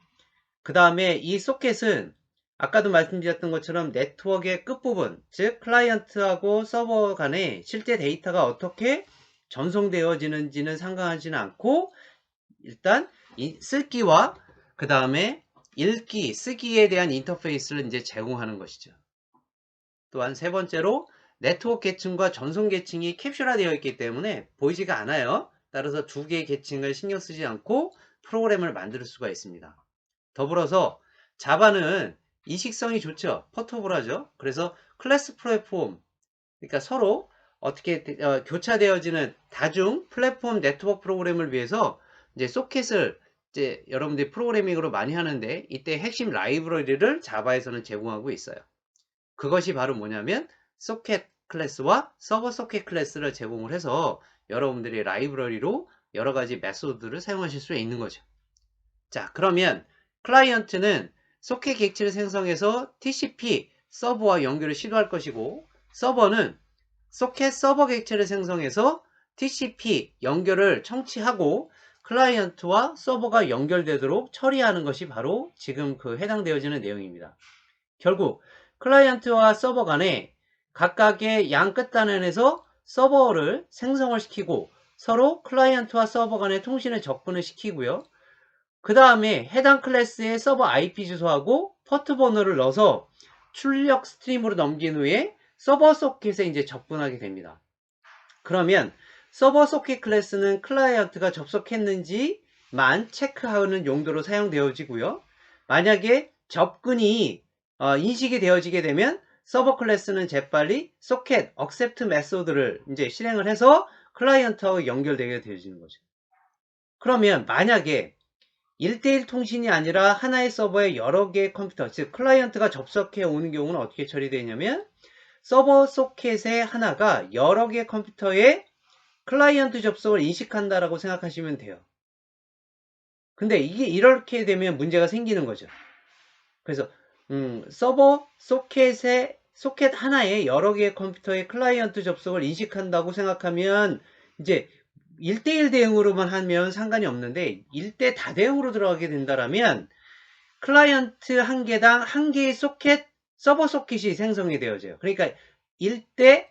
그 다음에 이 소켓은 아까도 말씀드렸던 것처럼 네트워크의 끝부분, 즉 클라이언트하고 서버 간에 실제 데이터가 어떻게 전송되어지는지는 상관하지는 않고, 일단 쓸기와 그 다음에 읽기, 쓰기에 대한 인터페이스를 이제 제공하는 것이죠. 또한 세 번째로 네트워크 계층과 전송 계층이 캡슐화되어 있기 때문에 보이지가 않아요. 따라서 두 개의 계층을 신경 쓰지 않고 프로그램을 만들 수가 있습니다. 더불어서 자바는 이식성이 좋죠. 포터블하죠. 그래서 클래스 플랫폼, 그러니까 서로 어떻게 교차되어지는 다중 플랫폼 네트워크 프로그램을 위해서 이제 소켓을 이제 여러분들이 프로그래밍으로 많이 하는데, 이때 핵심 라이브러리를 자바에서는 제공하고 있어요. 그것이 바로 뭐냐면 소켓 클래스와 서버 소켓 클래스를 제공을 해서 여러분들이 라이브러리로 여러 가지 메소드를 사용하실 수 있는 거죠. 자, 그러면 클라이언트는 소켓 객체를 생성해서 TCP 서버와 연결을 시도할 것이고, 서버는 소켓 서버 객체를 생성해서 TCP 연결을 청취하고 클라이언트와 서버가 연결되도록 처리하는 것이 바로 지금 그 해당되어지는 내용입니다. 결국 클라이언트와 서버 간에 각각의 양 끝단원에서 서버를 생성을 시키고 서로 클라이언트와 서버 간의 통신을 접근을 시키고요. 그 다음에 해당 클래스의 서버 IP 주소하고 포트 번호를 넣어서 출력 스트림으로 넘긴 후에 서버 소켓에 이제 접근하게 됩니다. 그러면 서버 소켓 클래스는 클라이언트가 접속했는지만 체크하는 용도로 사용되어지고요. 만약에 접근이 인식이 되어지게 되면 서버 클래스는 재빨리 소켓 accept 메소드를 이제 실행을 해서 클라이언트하고 연결되게 되어지는 거죠. 그러면 만약에 1대1 통신이 아니라 하나의 서버에 여러 개의 컴퓨터, 즉 클라이언트가 접속해 오는 경우는 어떻게 처리되냐면 서버 소켓의 하나가 여러 개의 컴퓨터에 클라이언트 접속을 인식한다라고 생각하시면 돼요. 근데 이게 이렇게 되면 문제가 생기는 거죠. 그래서 서버 소켓 하나에 여러 개의 컴퓨터의 클라이언트 접속을 인식한다고 생각하면 이제 1대1 대응으로만 하면 상관이 없는데 1대 다대응으로 들어가게 된다라면 클라이언트 한 개당 한 개의 서버 소켓이 생성이 되어져요. 그러니까 1대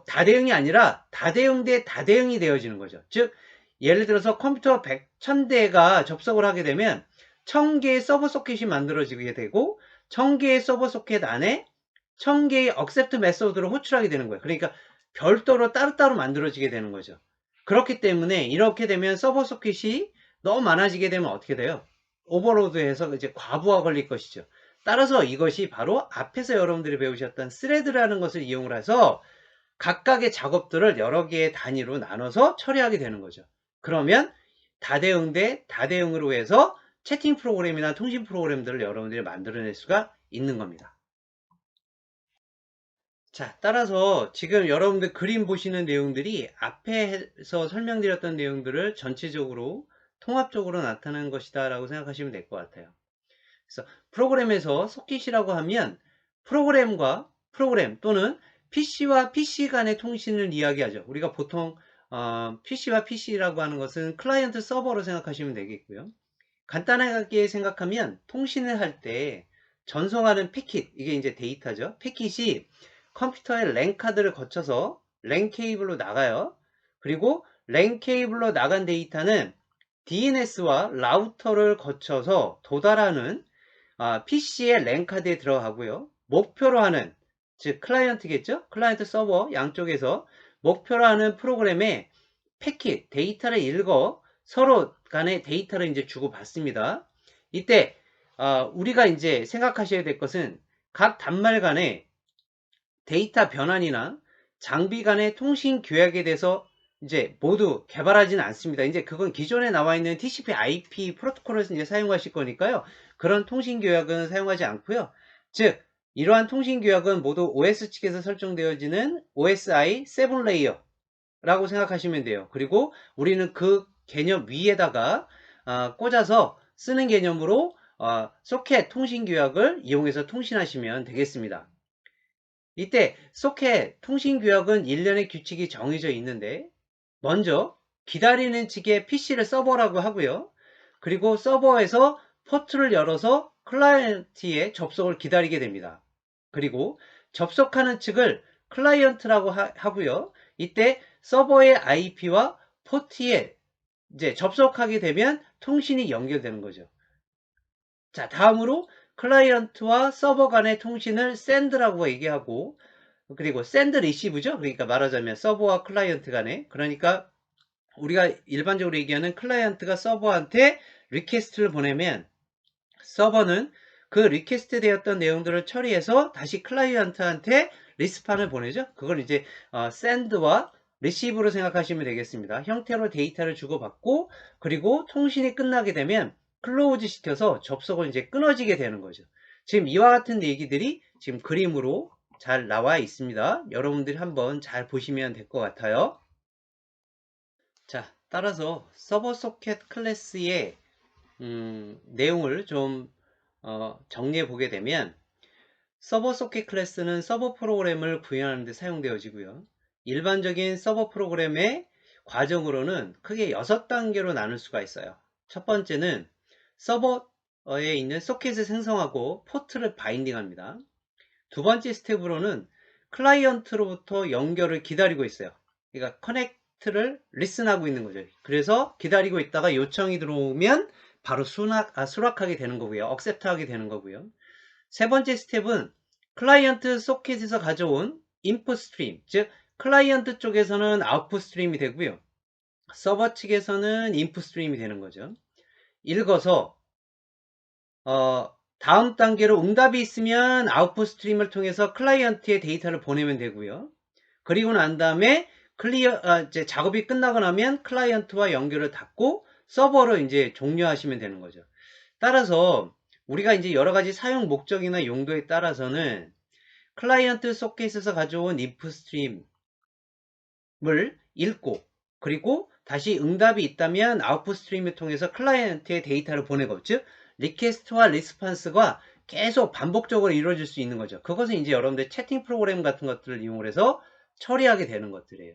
다대응이 아니라 다대응 대 다대응이 되어지는 거죠. 즉 예를 들어서 컴퓨터 1000대가 접속을 하게 되면 1000개의 서버 소켓이 만들어지게 되고 1000개의 서버 소켓 안에 1000개의 accept 메소드를 호출하게 되는 거예요. 그러니까 별도로 따로따로 만들어지게 되는 거죠. 그렇기 때문에 이렇게 되면 서버 소켓이 너무 많아지게 되면 어떻게 돼요? 오버로드해서 이제 과부하 걸릴 것이죠. 따라서 이것이 바로 앞에서 여러분들이 배우셨던 스레드라는 것을 이용을 해서 각각의 작업들을 여러 개의 단위로 나눠서 처리하게 되는 거죠. 그러면 다대응 대 다대응으로 해서 채팅 프로그램이나 통신 프로그램들을 여러분들이 만들어낼 수가 있는 겁니다. 자, 따라서 지금 여러분들 그림 보시는 내용들이 앞에서 설명드렸던 내용들을 전체적으로 통합적으로 나타나는 것이다 라고 생각하시면 될 것 같아요. 그래서 프로그램에서 소켓이라고 하면 프로그램과 프로그램 또는 PC와 PC 간의 통신을 이야기하죠. 우리가 보통 PC와 PC라고 하는 것은 클라이언트 서버로 생각하시면 되겠고요. 간단하게 생각하면 통신을 할 때 전송하는 패킷, 이게 이제 데이터죠. 패킷이 컴퓨터의 랜 카드를 거쳐서 랜 케이블로 나가요. 그리고 랜 케이블로 나간 데이터는 DNS와 라우터를 거쳐서 도달하는 PC의 랜 카드에 들어가고요. 목표로 하는, 즉 클라이언트겠죠? 클라이언트 서버 양쪽에서 목표로 하는 프로그램의 패킷, 데이터를 읽어 서로 간에 데이터를 이제 주고받습니다. 이때 우리가 이제 생각하셔야 될 것은 각 단말 간에 데이터 변환이나 장비 간의 통신 규약에 대해서 이제 모두 개발하지는 않습니다. 이제 그건 기존에 나와 있는 TCP/IP 프로토콜을 이제 사용하실 거니까요. 그런 통신 규약은 사용하지 않고요. 즉 이러한 통신 규약은 모두 OS 측에서 설정되어지는 OSI 7 레이어라고 생각하시면 돼요. 그리고 우리는 그 개념 위에다가 꽂아서 쓰는 개념으로 소켓 통신 규약을 이용해서 통신하시면 되겠습니다. 이때 소켓 통신 규약은 일련의 규칙이 정해져 있는데 먼저 기다리는 측의 PC를 서버라고 하고요. 그리고 서버에서 포트를 열어서 클라이언트의 접속을 기다리게 됩니다. 그리고 접속하는 측을 클라이언트라고 하고요. 이때 서버의 IP와 포트에 이제 접속하게 되면 통신이 연결되는 거죠. 자, 다음으로 클라이언트와 서버 간의 통신을 샌드라고 얘기하고, 그리고 샌드 리시브죠. 그러니까 말하자면 서버와 클라이언트 간에, 그러니까 우리가 일반적으로 얘기하는 클라이언트가 서버한테 리퀘스트를 보내면 서버는 그 리퀘스트 되었던 내용들을 처리해서 다시 클라이언트한테 리스판을 보내죠. 그걸 이제 샌드와 리시브로 생각하시면 되겠습니다. 형태로 데이터를 주고받고, 그리고 통신이 끝나게 되면 클로즈 시켜서 접속을 이제 끊어지게 되는 거죠. 지금 이와 같은 얘기들이 지금 그림으로 잘 나와 있습니다. 여러분들이 한번 잘 보시면 될 것 같아요. 자, 따라서 서버 소켓 클래스의 내용을 좀 정리해 보게 되면, 서버 소켓 클래스는 서버 프로그램을 구현하는 데 사용되어지고요. 일반적인 서버 프로그램의 과정으로는 크게 6단계로 나눌 수가 있어요. 첫 번째는 서버에 있는 소켓을 생성하고 포트를 바인딩합니다. 두 번째 스텝으로는 클라이언트로부터 연결을 기다리고 있어요. 그러니까 커넥트를 리슨하고 있는 거죠. 그래서 기다리고 있다가 요청이 들어오면 바로 수락하게 되는 거고요. 억셉트하게 되는 거고요. 세 번째 스텝은 클라이언트 소켓에서 가져온 인풋 스트림, 즉 클라이언트 쪽에서는 아웃풋 스트림이 되고요. 서버 측에서는 인풋 스트림이 되는 거죠. 읽어서 다음 단계로 응답이 있으면 아웃풋 스트림을 통해서 클라이언트에 데이터를 보내면 되고요. 그리고 난 다음에 이제 작업이 끝나고 나면 클라이언트와 연결을 닫고 서버로 이제 종료하시면 되는 거죠. 따라서 우리가 이제 여러 가지 사용 목적이나 용도에 따라서는 클라이언트 소켓에서 가져온 인풋 스트림을 읽고, 그리고 다시 응답이 있다면 아웃풋 스트림을 통해서 클라이언트에 데이터를 보내고, 즉 리퀘스트와 리스판스가 계속 반복적으로 이루어질 수 있는 거죠. 그것은 이제 여러분들 채팅 프로그램 같은 것들을 이용해서 처리하게 되는 것들이에요.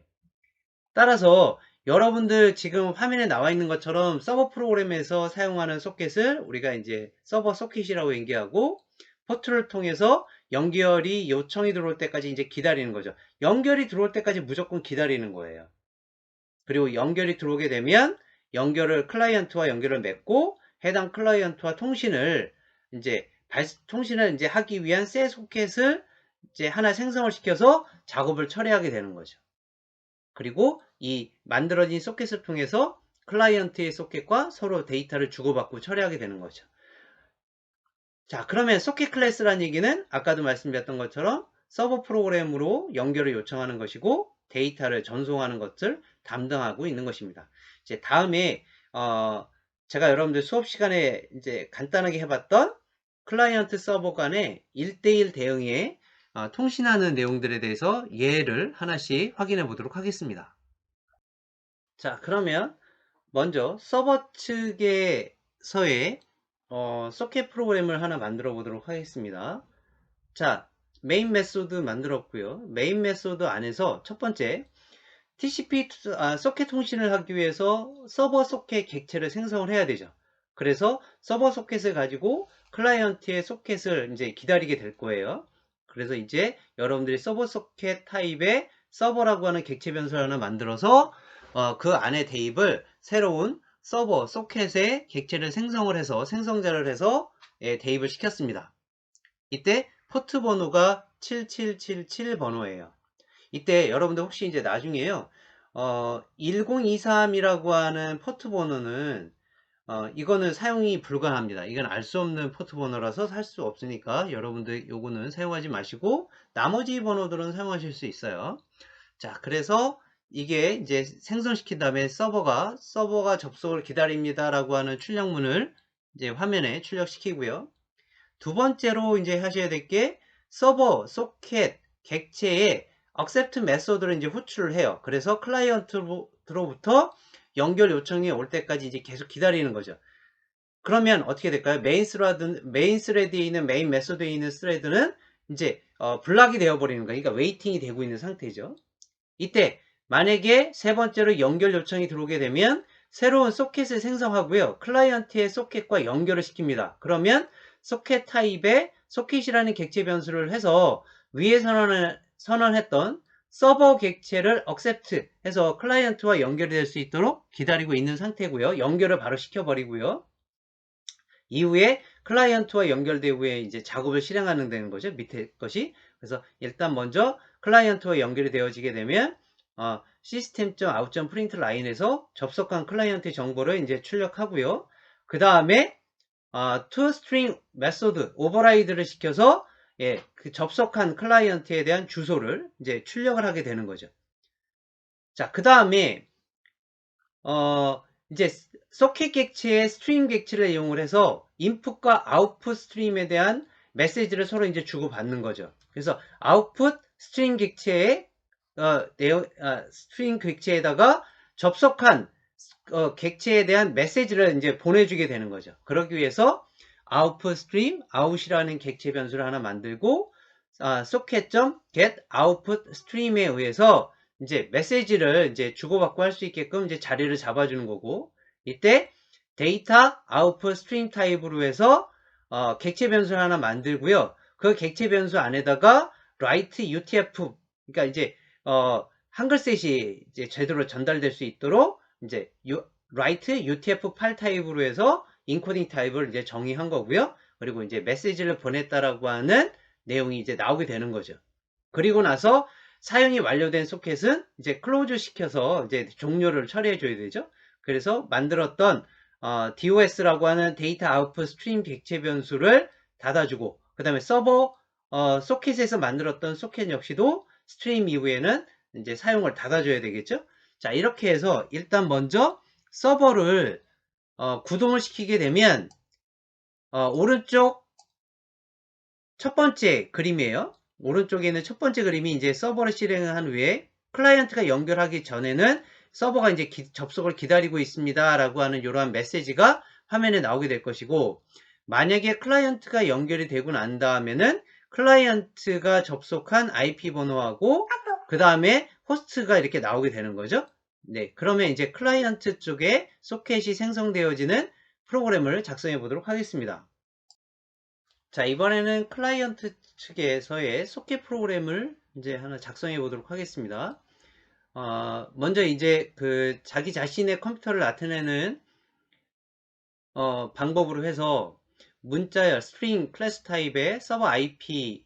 따라서 여러분들 지금 화면에 나와 있는 것처럼 서버 프로그램에서 사용하는 소켓을 우리가 이제 서버 소켓이라고 얘기하고, 포트를 통해서 연결이 요청이 들어올 때까지 이제 기다리는 거죠. 연결이 들어올 때까지 무조건 기다리는 거예요. 그리고 연결이 들어오게 되면 클라이언트와 연결을 맺고, 해당 클라이언트와 통신을 이제 하기 위한 새 소켓을 이제 하나 생성을 시켜서 작업을 처리하게 되는 거죠. 그리고 이 만들어진 소켓을 통해서 클라이언트의 소켓과 서로 데이터를 주고받고 처리하게 되는 거죠. 자, 그러면 소켓 클래스라는 얘기는 아까도 말씀드렸던 것처럼 서버 프로그램으로 연결을 요청하는 것이고 데이터를 전송하는 것을 담당하고 있는 것입니다. 이제 다음에 제가 여러분들 수업 시간에 이제 간단하게 해봤던 클라이언트 서버 간의 1대1 대응에 통신하는 내용들에 대해서 예를 하나씩 확인해 보도록 하겠습니다. 자, 그러면 먼저 서버 측에서의 소켓 프로그램을 하나 만들어 보도록 하겠습니다. 자, 메인 메소드 만들었고요. 메인 메소드 안에서 첫 번째 TCP 소켓 통신을 하기 위해서 서버 소켓 객체를 생성을 해야 되죠. 그래서 서버 소켓을 가지고 클라이언트의 소켓을 이제 기다리게 될 거예요. 그래서 이제 여러분들이 서버 소켓 타입의 서버라고 하는 객체 변수를 하나 만들어서 그 안에 대입을 새로운 서버 소켓의 객체를 생성을 해서 생성자를 해서 대입을 시켰습니다. 이때 포트 번호가 7777 번호예요. 이때 여러분들 혹시 이제 나중에요 1023이라고 하는 포트 번호는 이거는 사용이 불가합니다. 이건 알 수 없는 포트 번호라서 살 수 없으니까 여러분들 요거는 사용하지 마시고 나머지 번호들은 사용하실 수 있어요. 자, 그래서 이게 이제 생성시킨 다음에 서버가 접속을 기다립니다 라고 하는 출력문을 이제 화면에 출력시키고요. 두 번째로 이제 하셔야 될 게 서버, 소켓, 객체에 accept 메소드를 이제 호출을 해요. 그래서 클라이언트로부터 연결 요청이 올 때까지 이제 계속 기다리는 거죠. 그러면 어떻게 될까요? 메인 스레드에 있는 메인 메소드에 있는 스레드는 이제 블락이 되어 버리는 거예요. 그러니까 웨이팅이 되고 있는 상태죠. 이때 만약에 세 번째로 연결 요청이 들어오게 되면 새로운 소켓을 생성하고요. 클라이언트의 소켓과 연결을 시킵니다. 그러면 소켓 타입의 소켓이라는 객체 변수를 해서 위에 선언했던 서버 객체를 accept 해서 클라이언트와 연결이 될 수 있도록 기다리고 있는 상태고요. 연결을 바로 시켜버리고요. 이후에 클라이언트와 연결된 후에 이제 작업을 실행하는 되는 거죠. 밑에 것이. 그래서 일단 먼저 클라이언트와 연결이 되어지게 되면 system.out.print 라인에서 접속한 클라이언트의 정보를 이제 출력하고요. 그 다음에 toString 메소드 오버라이드를 시켜서 그 접속한 클라이언트에 대한 주소를 이제 출력을 하게 되는 거죠. 자, 그 다음에 이제 소켓 객체의 스트림 객체를 이용을 해서 인풋과 아웃풋 스트림에 대한 메시지를 서로 이제 주고받는 거죠. 그래서 아웃풋 스트림 객체의 스트림 객체에다가 접속한 객체에 대한 메시지를 이제 보내주게 되는 거죠. 그러기 위해서 output stream, out이라는 객체 변수를 하나 만들고 socket.get output stream에 의해서 이제 메시지를 이제 주고받고 할 수 있게끔 이제 자리를 잡아주는 거고, 이때 데이터 output stream 타입으로 해서 객체 변수를 하나 만들고요. 그 객체 변수 안에다가 write UTF, 그러니까 이제 한글셋이 이제 제대로 전달될 수 있도록 이제 write UTF-8 타입으로 해서 인코딩 타입을 이제 정의한 거고요. 그리고 이제 메시지를 보냈다라고 하는 내용이 이제 나오게 되는 거죠. 그리고 나서 사용이 완료된 소켓은 이제 클로즈 시켜서 이제 종료를 처리해 줘야 되죠. 그래서 만들었던 DOS라고 하는 데이터 아웃풋 스트림 객체 변수를 닫아주고, 그 다음에 서버 소켓에서 만들었던 소켓 역시도 스트림 이후에는 이제 사용을 닫아줘야 되겠죠. 자, 이렇게 해서 일단 먼저 서버를 구동을 시키게 되면 오른쪽 첫 번째 그림이에요. 오른쪽에는 첫 번째 그림이 이제 서버를 실행을 한 후에 클라이언트가 연결하기 전에는 서버가 이제 접속을 기다리고 있습니다 라고 하는 이러한 메시지가 화면에 나오게 될 것이고, 만약에 클라이언트가 연결이 되고 난 다음에는 클라이언트가 접속한 IP 번호하고 그 다음에 호스트가 이렇게 나오게 되는 거죠. 네, 그러면 이제 클라이언트 쪽에 소켓이 생성되어지는 프로그램을 작성해 보도록 하겠습니다. 자, 이번에는 클라이언트 측에서의 소켓 프로그램을 이제 하나 작성해 보도록 하겠습니다. 먼저 이제 그 자기 자신의 컴퓨터를 나타내는 방법으로 해서 문자열 스트링 클래스 타입의 서버 IP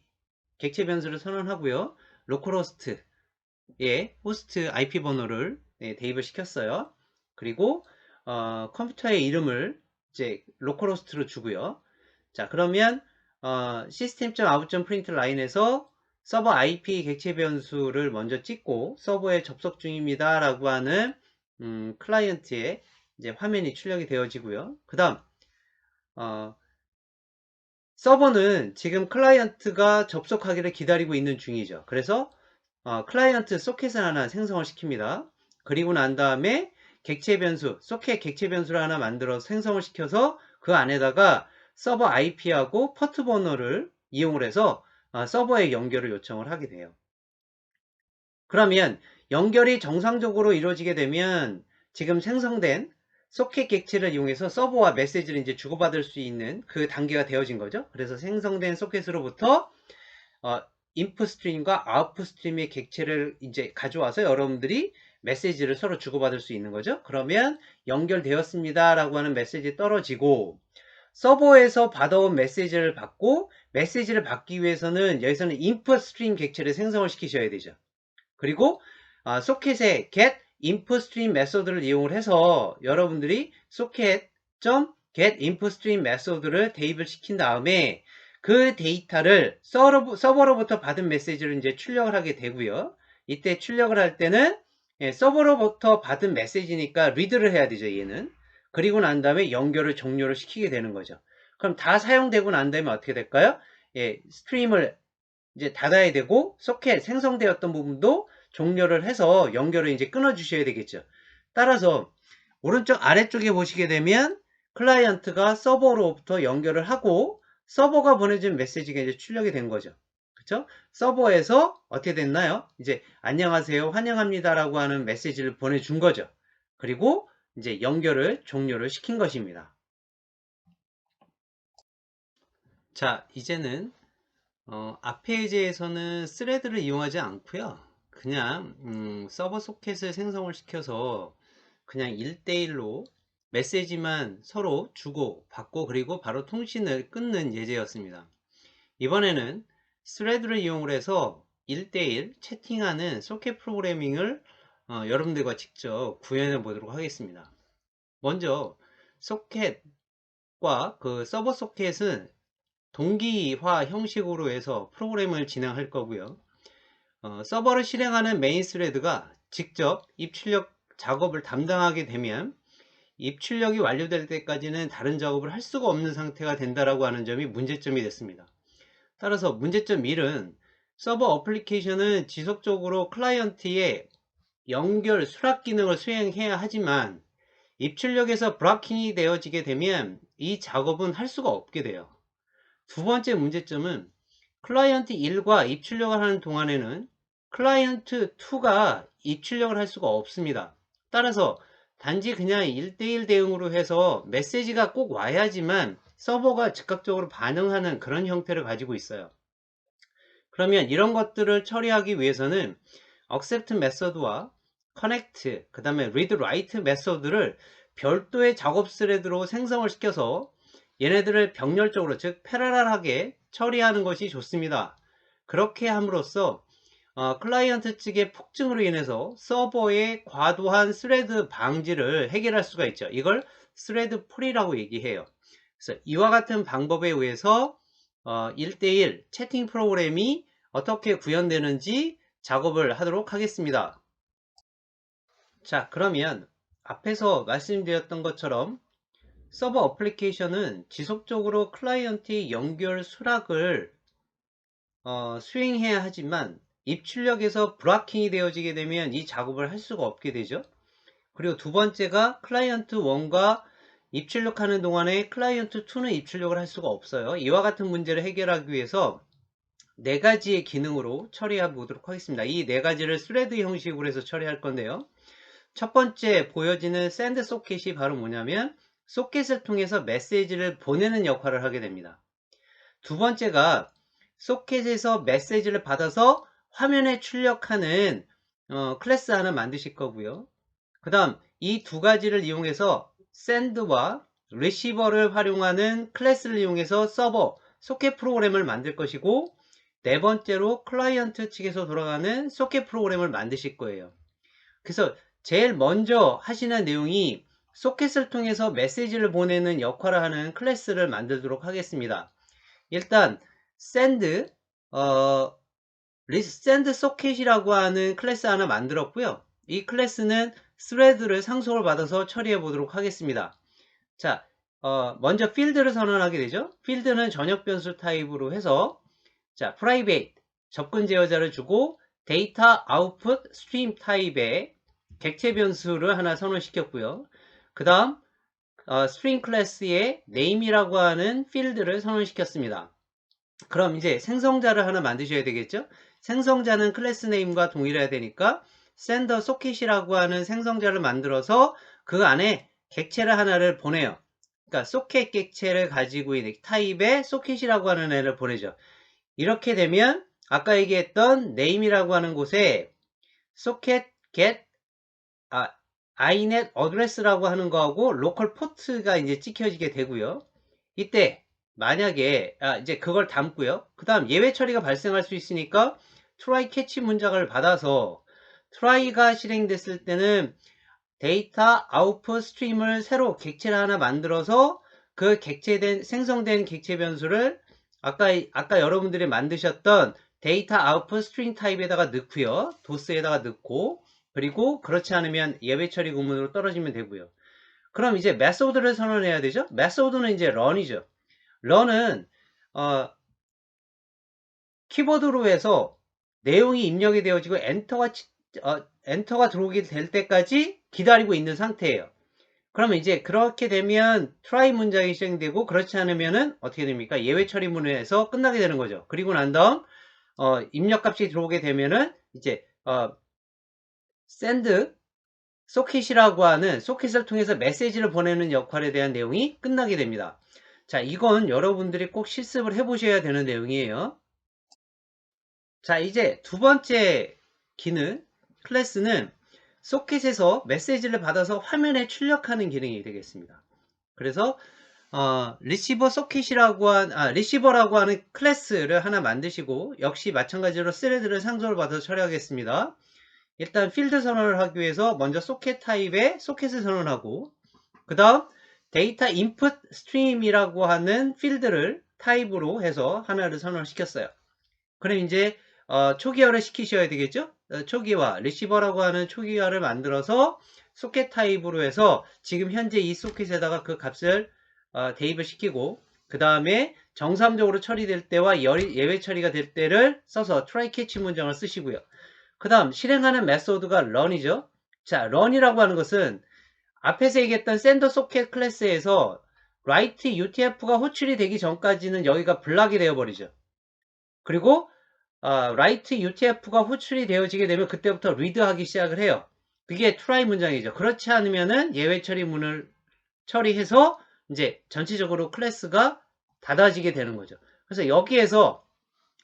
객체 변수를 선언하고요. 로컬호스트에 호스트 IP 번호를 대입을 시켰어요. 그리고 컴퓨터의 이름을 이제 로컬호스트로 주고요. 자, 그러면 system.out.print 라인에서 서버 IP 객체 변수를 먼저 찍고 서버에 접속 중입니다 라고 하는 클라이언트의 이제 화면이 출력이 되어지고요. 그 다음 서버는 지금 클라이언트가 접속하기를 기다리고 있는 중이죠. 그래서 클라이언트 소켓을 하나 생성을 시킵니다. 그리고 난 다음에 객체 변수, 소켓 객체 변수를 하나 만들어 생성을 시켜서 그 안에다가 서버 IP하고 포트 번호를 이용을 해서 서버에 연결을 요청을 하게 돼요. 그러면 연결이 정상적으로 이루어지게 되면 지금 생성된 소켓 객체를 이용해서 서버와 메시지를 이제 주고받을 수 있는 그 단계가 되어진 거죠. 그래서 생성된 소켓으로부터 인풋 스트림과 아웃풋 스트림의 객체를 이제 가져와서 여러분들이 메시지를 서로 주고받을 수 있는 거죠. 그러면 연결되었습니다 라고 하는 메시지 떨어지고, 서버에서 받아온 메시지를 받고, 메시지를 받기 위해서는 여기서는 인풋 스트림 객체를 생성을 시키셔야 되죠. 그리고 소켓에 get input stream 메소드를 이용을 해서 여러분들이 socket.getInputStream 메소드를 대입을 시킨 다음에 그 데이터를 서버로부터 받은 메시지를 이제 출력을 하게 되고요. 이때 출력을 할 때는 서버로부터 받은 메시지니까 리드를 해야 되죠, 얘는. 그리고 난 다음에 연결을 종료를 시키게 되는 거죠. 그럼 다 사용되고 난 다음에 어떻게 될까요? 스트림을 이제 닫아야 되고 소켓 생성되었던 부분도 종료를 해서 연결을 이제 끊어 주셔야 되겠죠. 따라서 오른쪽 아래쪽에 보시게 되면 클라이언트가 서버로부터 연결을 하고 서버가 보내준 메시지가 이제 출력이 된 거죠. 그렇죠? 서버에서 어떻게 됐나요? 이제 안녕하세요, 환영합니다라고 하는 메시지를 보내준 거죠. 그리고 이제 연결을 종료를 시킨 것입니다. 자, 이제는 앞 페이지에서는 스레드를 이용하지 않고요. 그냥 서버 소켓을 생성을 시켜서 그냥 1대1로 메시지만 서로 주고 받고 그리고 바로 통신을 끊는 예제였습니다. 이번에는 스레드를 이용을 해서 1대1 채팅하는 소켓 프로그래밍을 여러분들과 직접 구현해 보도록 하겠습니다. 먼저 소켓과 그 서버 소켓은 동기화 형식으로 해서 프로그램을 진행할 거고요. 서버를 실행하는 메인 스레드가 직접 입출력 작업을 담당하게 되면 입출력이 완료될 때까지는 다른 작업을 할 수가 없는 상태가 된다라고 하는 점이 문제점이 됐습니다. 따라서 문제점 1은 서버 어플리케이션은 지속적으로 클라이언트의 연결 수락 기능을 수행해야 하지만 입출력에서 브라킹이 되어지게 되면 이 작업은 할 수가 없게 돼요. 두 번째 문제점은 클라이언트 1과 입출력을 하는 동안에는 클라이언트 2가 입출력을 할 수가 없습니다. 따라서 단지 그냥 1대1 대응으로 해서 메시지가 꼭 와야지만 서버가 즉각적으로 반응하는 그런 형태를 가지고 있어요. 그러면 이런 것들을 처리하기 위해서는 accept 메소드와 connect, 그 다음에 read write 메소드를 별도의 작업 스레드로 생성을 시켜서 얘네들을 병렬적으로, 즉 패러럴하게 처리하는 것이 좋습니다. 그렇게 함으로써 클라이언트 측의 폭증으로 인해서 서버의 과도한 스레드 방지를 해결할 수가 있죠. 이걸 스레드 프리라고 얘기해요. 그래서 이와 같은 방법에 의해서 1대1 채팅 프로그램이 어떻게 구현되는지 작업을 하도록 하겠습니다. 자, 그러면 앞에서 말씀드렸던 것처럼 서버 어플리케이션은 지속적으로 클라이언트의 연결 수락을 수행해야 하지만 입출력에서 브라킹이 되어지게 되면 이 작업을 할 수가 없게 되죠. 그리고 두 번째가 클라이언트 1과 입출력하는 동안에 클라이언트 2는 입출력을 할 수가 없어요. 이와 같은 문제를 해결하기 위해서 네 가지의 기능으로 처리해 보도록 하겠습니다. 이 네 가지를 스레드 형식으로 해서 처리할 건데요. 첫 번째 보여지는 샌드 소켓이 바로 뭐냐면 소켓을 통해서 메시지를 보내는 역할을 하게 됩니다. 두 번째가 소켓에서 메시지를 받아서 화면에 출력하는 클래스 하나 만드실 거고요. 그 다음 이 두 가지를 이용해서 샌드와 리시버를 활용하는 클래스를 이용해서 서버 소켓 프로그램을 만들 것이고, 네 번째로 클라이언트 측에서 돌아가는 소켓 프로그램을 만드실 거예요. 그래서 제일 먼저 하시는 내용이 소켓을 통해서 메시지를 보내는 역할을 하는 클래스를 만들도록 하겠습니다. 일단 send send socket이라고 하는 클래스 하나 만들었고요. 이 클래스는 thread를 상속을 받아서 처리해 보도록 하겠습니다. 자, 먼저 필드를 선언하게 되죠. 필드는 전역 변수 타입으로 해서 자, private 접근 제어자를 주고 데이터 아웃풋 스트림 타입의 객체 변수를 하나 선언시켰고요. 그 다음 스트링 클래스의 name이라고 하는 필드를 선언시켰습니다. 그럼 이제 생성자를 하나 만드셔야 되겠죠. 생성자는 클래스 네임과 동일해야 되니까 sender socket이라고 하는 생성자를 만들어서 그 안에 객체를 하나를 보내요. 그러니까 소켓 객체를 가지고 있는 타입의 소켓이라고 하는 애를 보내죠. 이렇게 되면 아까 얘기했던 name이라고 하는 곳에 socket get inet address라고 하는 거하고 local port가 이제 찍혀지게 되고요. 이때 만약에 이제 그걸 담고요. 그 다음 예외 처리가 발생할 수 있으니까 try catch 문장을 받아서 try가 실행됐을 때는 데이터 아웃풋 스트림을 새로 객체를 하나 만들어서 그 생성된 객체 변수를 아까 여러분들이 만드셨던 데이터 아웃풋 스트링 타입에다가 넣고요. 도스에다가 넣고, 그리고 그렇지 않으면 예외 처리 구문으로 떨어지면 되고요. 그럼 이제 메소드를 선언해야 되죠. 메소드는 이제 run이죠. run은 키보드로 해서 내용이 입력이 되어지고 엔터가 들어오게 될 때까지 기다리고 있는 상태예요. 그러면 이제 그렇게 되면 try 문장이 실행되고, 그렇지 않으면은 어떻게 됩니까? 예외 처리문에서 끝나게 되는 거죠. 그리고 난 다음 입력값이 들어오게 되면은 이제 send 소켓이라고 하는 소켓을 통해서 메시지를 보내는 역할에 대한 내용이 끝나게 됩니다. 자, 이건 여러분들이 꼭 실습을 해 보셔야 되는 내용이에요. 자, 이제 두 번째 기능 클래스는 소켓에서 메시지를 받아서 화면에 출력하는 기능이 되겠습니다. 그래서 리시버라고 하는 클래스를 하나 만드시고, 역시 마찬가지로 스레드를 상속을 받아서 처리하겠습니다. 일단 필드 선언을 하기 위해서 먼저 소켓 타입에 소켓을 선언하고, 그 다음 데이터 인풋 스트림이라고 하는 필드를 타입으로 해서 하나를 선언을 시켰어요. 그럼 이제 초기화를 시키셔야 되겠죠. 초기화, 리시버라고 하는 초기화를 만들어서 소켓 타입으로 해서 지금 현재 이 소켓에다가 그 값을 대입을 시키고, 그 다음에 정상적으로 처리될 때와 예외 처리가 될 때를 써서 try catch 문장을 쓰시고요. 그 다음 실행하는 메소드가 run이죠. 자, run이라고 하는 것은 앞에서 얘기했던 send socket 클래스에서 write utf가 호출이 되기 전까지는 여기가 블락이 되어버리죠. 그리고 write utf가 호출이 되어지게 되면 그때부터 read 하기 시작을 해요. 그게 try 문장이죠. 그렇지 않으면은 예외 처리문을 처리해서 이제 전체적으로 클래스가 닫아지게 되는 거죠. 그래서 여기에서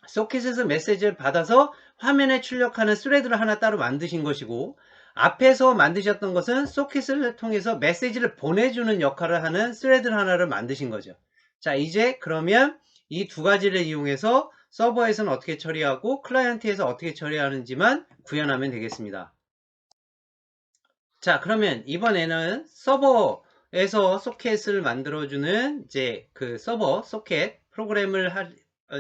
소켓에서 메시지를 받아서 화면에 출력하는 스레드를 하나 따로 만드신 것이고, 앞에서 만드셨던 것은 소켓을 통해서 메시지를 보내주는 역할을 하는 스레드 하나를 만드신 거죠. 자, 이제 그러면 이 두 가지를 이용해서 서버에서는 어떻게 처리하고 클라이언트에서 어떻게 처리하는지만 구현하면 되겠습니다. 자, 그러면 이번에는 서버에서 소켓을 만들어주는 이제 그 서버 소켓 프로그램을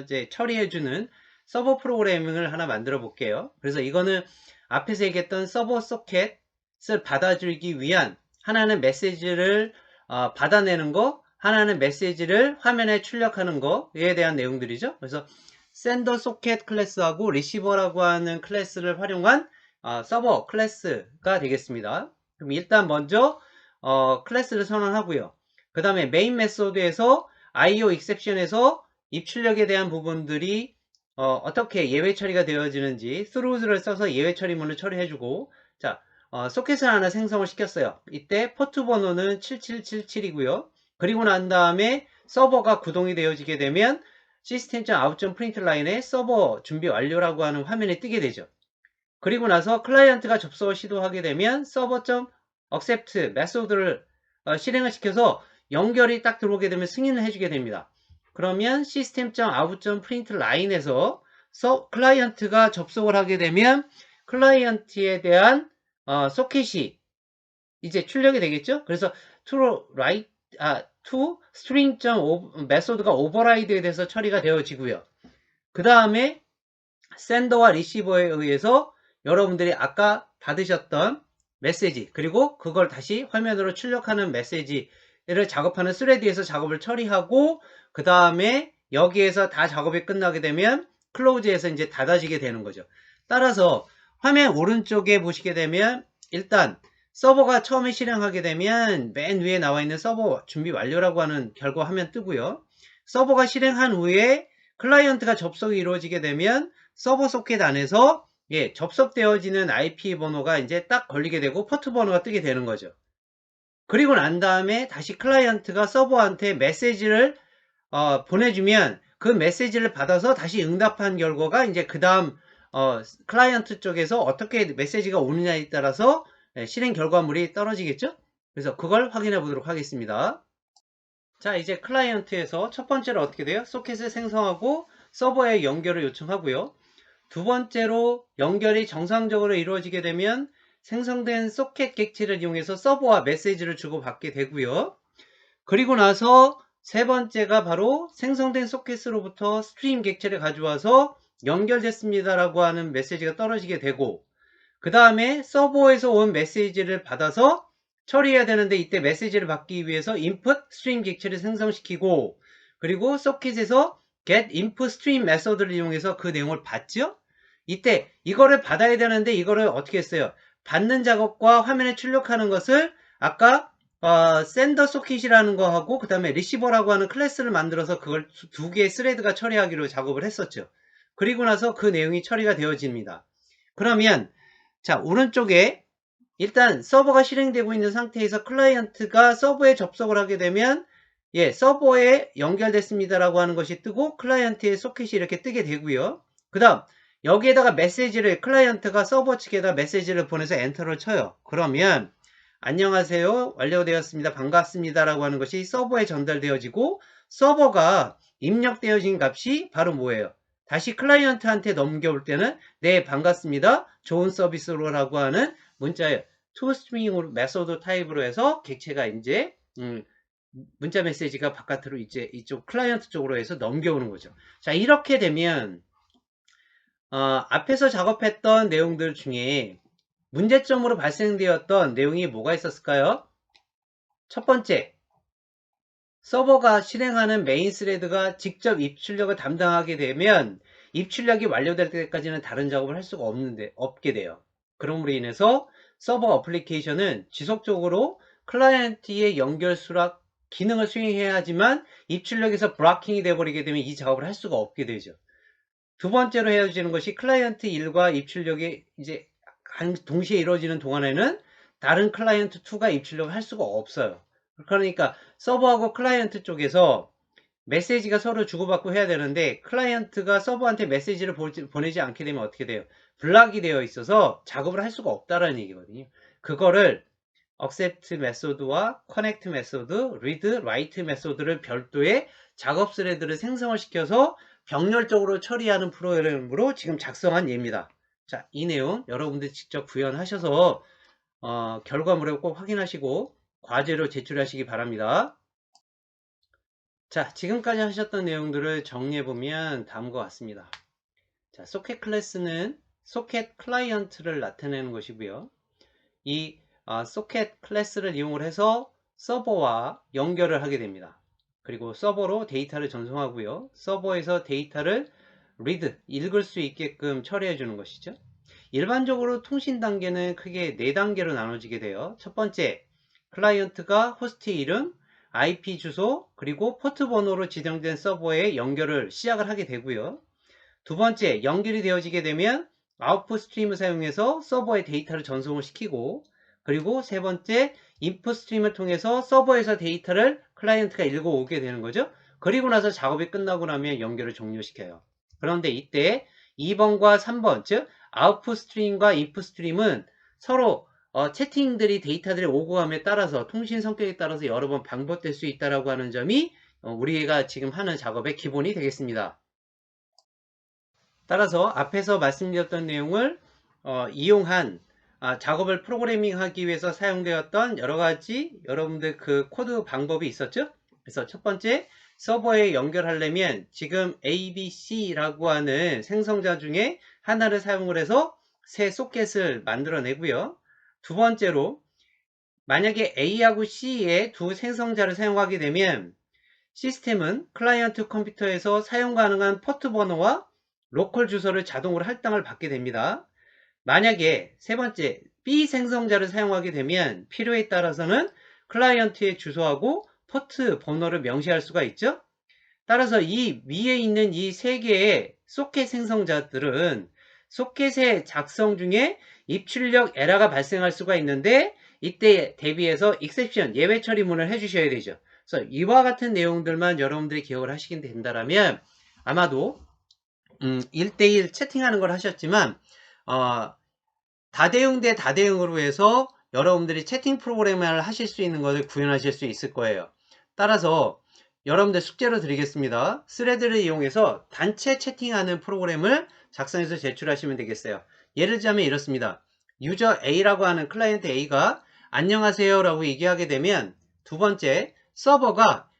이제 처리해주는 서버 프로그래밍을 하나 만들어 볼게요. 그래서 이거는 앞에서 얘기했던 서버 소켓을 받아주기 위한, 하나는 메시지를 받아내는 거, 하나는 메시지를 화면에 출력하는 거에 대한 내용들이죠. 그래서 sender socket 클래스하고 receiver라고 하는 클래스를 활용한 서버 클래스가 되겠습니다. 그럼 일단 먼저 클래스를 선언하고요. 그 다음에 메인 메소드에서 IO exception에서 입출력에 대한 부분들이 어떻게 예외 처리가 되어지는지 throws를 써서 예외 처리문을 처리해주고, 자, 소켓을 하나 생성을 시켰어요. 이때 포트 번호는 7777이고요. 그리고 난 다음에 서버가 구동이 되어지게 되면 system.out.println에 서버 준비 완료라고 하는 화면이 뜨게 되죠. 그리고 나서 클라이언트가 접속을 시도하게 되면 server.accept 메소드를 실행을 시켜서 연결이 딱 들어오게 되면 승인을 해주게 됩니다. 그러면 system.out.println에서 클라이언트가 접속을 하게 되면 클라이언트에 대한 소켓이 이제 출력이 되겠죠. 그래서 to string 메소드가 오버라이드에 대해서 처리가 되어지고요. 그 다음에 sender와 receiver에 의해서 여러분들이 아까 받으셨던 메시지, 그리고 그걸 다시 화면으로 출력하는 메시지를 작업하는 스레드에서 작업을 처리하고, 그 다음에 여기에서 다 작업이 끝나게 되면 클로즈에서 이제 닫아지게 되는 거죠. 따라서 화면 오른쪽에 보시게 되면 일단 서버가 처음에 실행하게 되면 맨 위에 나와 있는 서버 준비 완료라고 하는 결과 화면 뜨고요. 서버가 실행한 후에 클라이언트가 접속이 이루어지게 되면 서버 소켓 안에서 접속되어지는 IP 번호가 이제 딱 걸리게 되고 포트 번호가 뜨게 되는 거죠. 그리고 난 다음에 다시 클라이언트가 서버한테 메시지를 보내주면 그 메시지를 받아서 다시 응답한 결과가 이제 그 다음 클라이언트 쪽에서 어떻게 메시지가 오느냐에 따라서 실행 결과물이 떨어지겠죠. 그래서 그걸 확인해 보도록 하겠습니다. 자, 이제 클라이언트에서 첫 번째로 어떻게 돼요? 소켓을 생성하고 서버에 연결을 요청하고요. 두 번째로 연결이 정상적으로 이루어지게 되면 생성된 소켓 객체를 이용해서 서버와 메시지를 주고받게 되고요. 그리고 나서 세 번째가 바로 생성된 소켓으로부터 스트림 객체를 가져와서 연결됐습니다 라고 하는 메시지가 떨어지게 되고, 그 다음에 서버에서 온 메시지를 받아서 처리해야 되는데, 이때 메시지를 받기 위해서 input stream 객체를 생성시키고, 그리고 소켓에서 get input stream 메서드를 이용해서 그 내용을 받죠. 이때 이거를 받아야 되는데, 이거를 어떻게 했어요? 받는 작업과 화면에 출력하는 것을 아까 샌더 소켓이라는 거 하고, 그 다음에 리시버라고 하는 클래스를 만들어서 그걸 두 개의 스레드가 처리하기로 작업을 했었죠. 그리고 나서 그 내용이 처리가 되어집니다. 그러면 자, 오른쪽에 일단 서버가 실행되고 있는 상태에서 클라이언트가 서버에 접속을 하게 되면, 예, 서버에 연결됐습니다 라고 하는 것이 뜨고 클라이언트의 소켓이 이렇게 뜨게 되고요. 그 다음 여기에다가 메시지를, 클라이언트가 서버 측에다 메시지를 보내서 엔터를 쳐요. 그러면 안녕하세요, 완료되었습니다, 반갑습니다 라고 하는 것이 서버에 전달되어지고, 서버가 입력되어진 값이 바로 뭐예요? 다시 클라이언트한테 넘겨올 때는 네 반갑습니다, 좋은 서비스로 라고 하는 문자예요. toString 메소드 타입으로 해서 객체가 이제 문자 메시지가 바깥으로 이제 이쪽 클라이언트 쪽으로 해서 넘겨오는 거죠. 자, 이렇게 되면 앞에서 작업했던 내용들 중에 문제점으로 발생되었던 내용이 뭐가 있었을까요? 첫 번째, 서버가 실행하는 메인 스레드가 직접 입출력을 담당하게 되면 입출력이 완료될 때까지는 다른 작업을 할 수가 없게 돼요. 그럼으로 인해서 서버 어플리케이션은 지속적으로 클라이언트의 연결 수락 기능을 수행해야 하지만 입출력에서 브라킹이 되어버리게 되면 이 작업을 할 수가 없게 되죠. 두 번째로 헤어지는 것이 클라이언트 1과 입출력이 이제 동시에 이루어지는 동안에는 다른 클라이언트 2가 입출력을 할 수가 없어요. 그러니까 서버하고 클라이언트 쪽에서 메시지가 서로 주고받고 해야 되는데, 클라이언트가 서버한테 메시지를 보내지 않게 되면 어떻게 돼요? 블락이 되어 있어서 작업을 할 수가 없다라는 얘기거든요. 그거를 accept 메소드와 connect 메소드, read, write 메소드를 별도의 작업 스레드를 생성을 시켜서 병렬적으로 처리하는 프로그램으로 지금 작성한 예입니다. 자, 이 내용 여러분들 직접 구현하셔서 결과물을 꼭 확인하시고 과제로 제출하시기 바랍니다. 자, 지금까지 하셨던 내용들을 정리해보면 다음과 같습니다. 자, 소켓 클래스는 소켓 클라이언트를 나타내는 것이고요. 이 소켓 클래스를 이용을 해서 서버와 연결을 하게 됩니다. 그리고 서버로 데이터를 전송하고요. 서버에서 데이터를 read, 읽을 수 있게끔 처리해 주는 것이죠. 일반적으로 통신 단계는 크게 4단계로 나눠지게 돼요. 첫 번째, 클라이언트가 호스트 이름, IP 주소, 그리고 포트 번호로 지정된 서버에 연결을 시작을 하게 되고요. 두 번째, 연결이 되어지게 되면 아웃풋 스트림을 사용해서 서버에 데이터를 전송을 시키고, 그리고 세 번째, 인풋 스트림을 통해서 서버에서 데이터를 클라이언트가 읽어오게 되는 거죠. 그리고 나서 작업이 끝나고 나면 연결을 종료시켜요. 그런데 이때 2번과 3번, 즉 아웃풋 스트림과 인풋 스트림은 서로 채팅들이, 데이터들이 오고 감에 따라서, 통신 성격에 따라서 여러 번 반복될 수 있다고 하는 점이 우리가 지금 하는 작업의 기본이 되겠습니다. 따라서 앞에서 말씀드렸던 내용을 이용한 작업을 프로그래밍 하기 위해서 사용되었던 여러가지 여러분들 그 코드 방법이 있었죠. 그래서 첫 번째, 서버에 연결하려면 지금 ABC라고 하는 생성자 중에 하나를 사용을 해서 새 소켓을 만들어 내고요. 두 번째로, 만약에 A하고 C의 두 생성자를 사용하게 되면 시스템은 클라이언트 컴퓨터에서 사용 가능한 포트 번호와 로컬 주소를 자동으로 할당을 받게 됩니다. 만약에 세 번째, B 생성자를 사용하게 되면 필요에 따라서는 클라이언트의 주소하고 포트 번호를 명시할 수가 있죠. 따라서 이 위에 있는 이 세 개의 소켓 생성자들은 소켓의 작성 중에 입출력 에러가 발생할 수가 있는데, 이때 대비해서 exception, 예외 처리문을 해주셔야 되죠. 그래서 이와 같은 내용들만 여러분들이 기억을 하시게 된다면 아마도 1대1 채팅하는 걸 하셨지만 다대응 대 다대응으로 해서 여러분들이 채팅 프로그램을 하실 수 있는 것을 구현하실 수 있을 거예요. 따라서 여러분들 숙제로 드리겠습니다. 스레드를 이용해서 단체 채팅하는 프로그램을 작성해서 제출하시면 되겠어요. 예를 들자면 이렇습니다. 유저 A라고 하는 클라이언트 A가 안녕하세요 라고 얘기하게 되면, 두 번째 서버가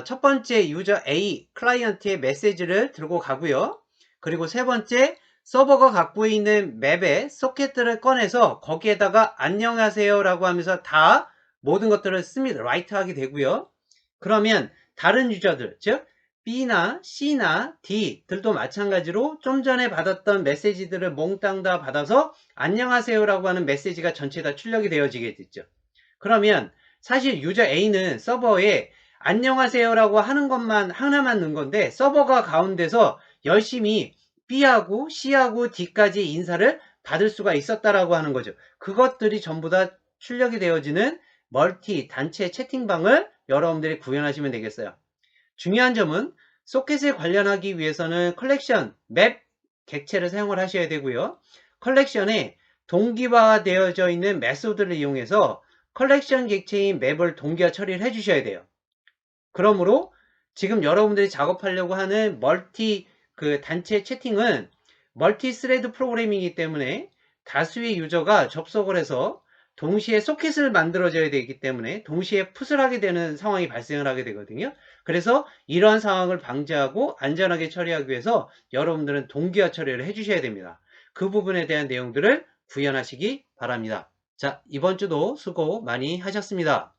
첫 번째 유저 A 클라이언트의 메시지를 들고 가고요. 그리고 세 번째 서버가 갖고 있는 맵의 소켓들을 꺼내서 거기에다가 안녕하세요 라고 하면서 다 모든 것들을 씁니다. 라이트 하게 되고요. 그러면 다른 유저들, 즉 B나 C나 D들도 마찬가지로 좀 전에 받았던 메시지들을 몽땅 다 받아서 안녕하세요 라고 하는 메시지가 전체 다 출력이 되어지게 됐죠. 그러면 사실 유저 A는 서버에 안녕하세요 라고 하는 것만 하나만 넣은 건데, 서버가 가운데서 열심히 B하고 C하고 D까지 인사를 받을 수가 있었다라고 하는 거죠. 그것들이 전부 다 출력이 되어지는 멀티 단체 채팅방을 여러분들이 구현하시면 되겠어요. 중요한 점은 소켓에 관련하기 위해서는 컬렉션, 맵 객체를 사용을 하셔야 되고요. 컬렉션에 동기화되어져 있는 메소드를 이용해서 컬렉션 객체인 맵을 동기화 처리를 해주셔야 돼요. 그러므로 지금 여러분들이 작업하려고 하는 멀티 단체 채팅은 멀티 스레드 프로그래밍이기 때문에 다수의 유저가 접속을 해서 동시에 소켓을 만들어줘야 되기 때문에 동시에 풋을 하게 되는 상황이 발생을 하게 되거든요. 그래서 이러한 상황을 방지하고 안전하게 처리하기 위해서 여러분들은 동기화 처리를 해주셔야 됩니다. 그 부분에 대한 내용들을 구현하시기 바랍니다. 자, 이번 주도 수고 많이 하셨습니다.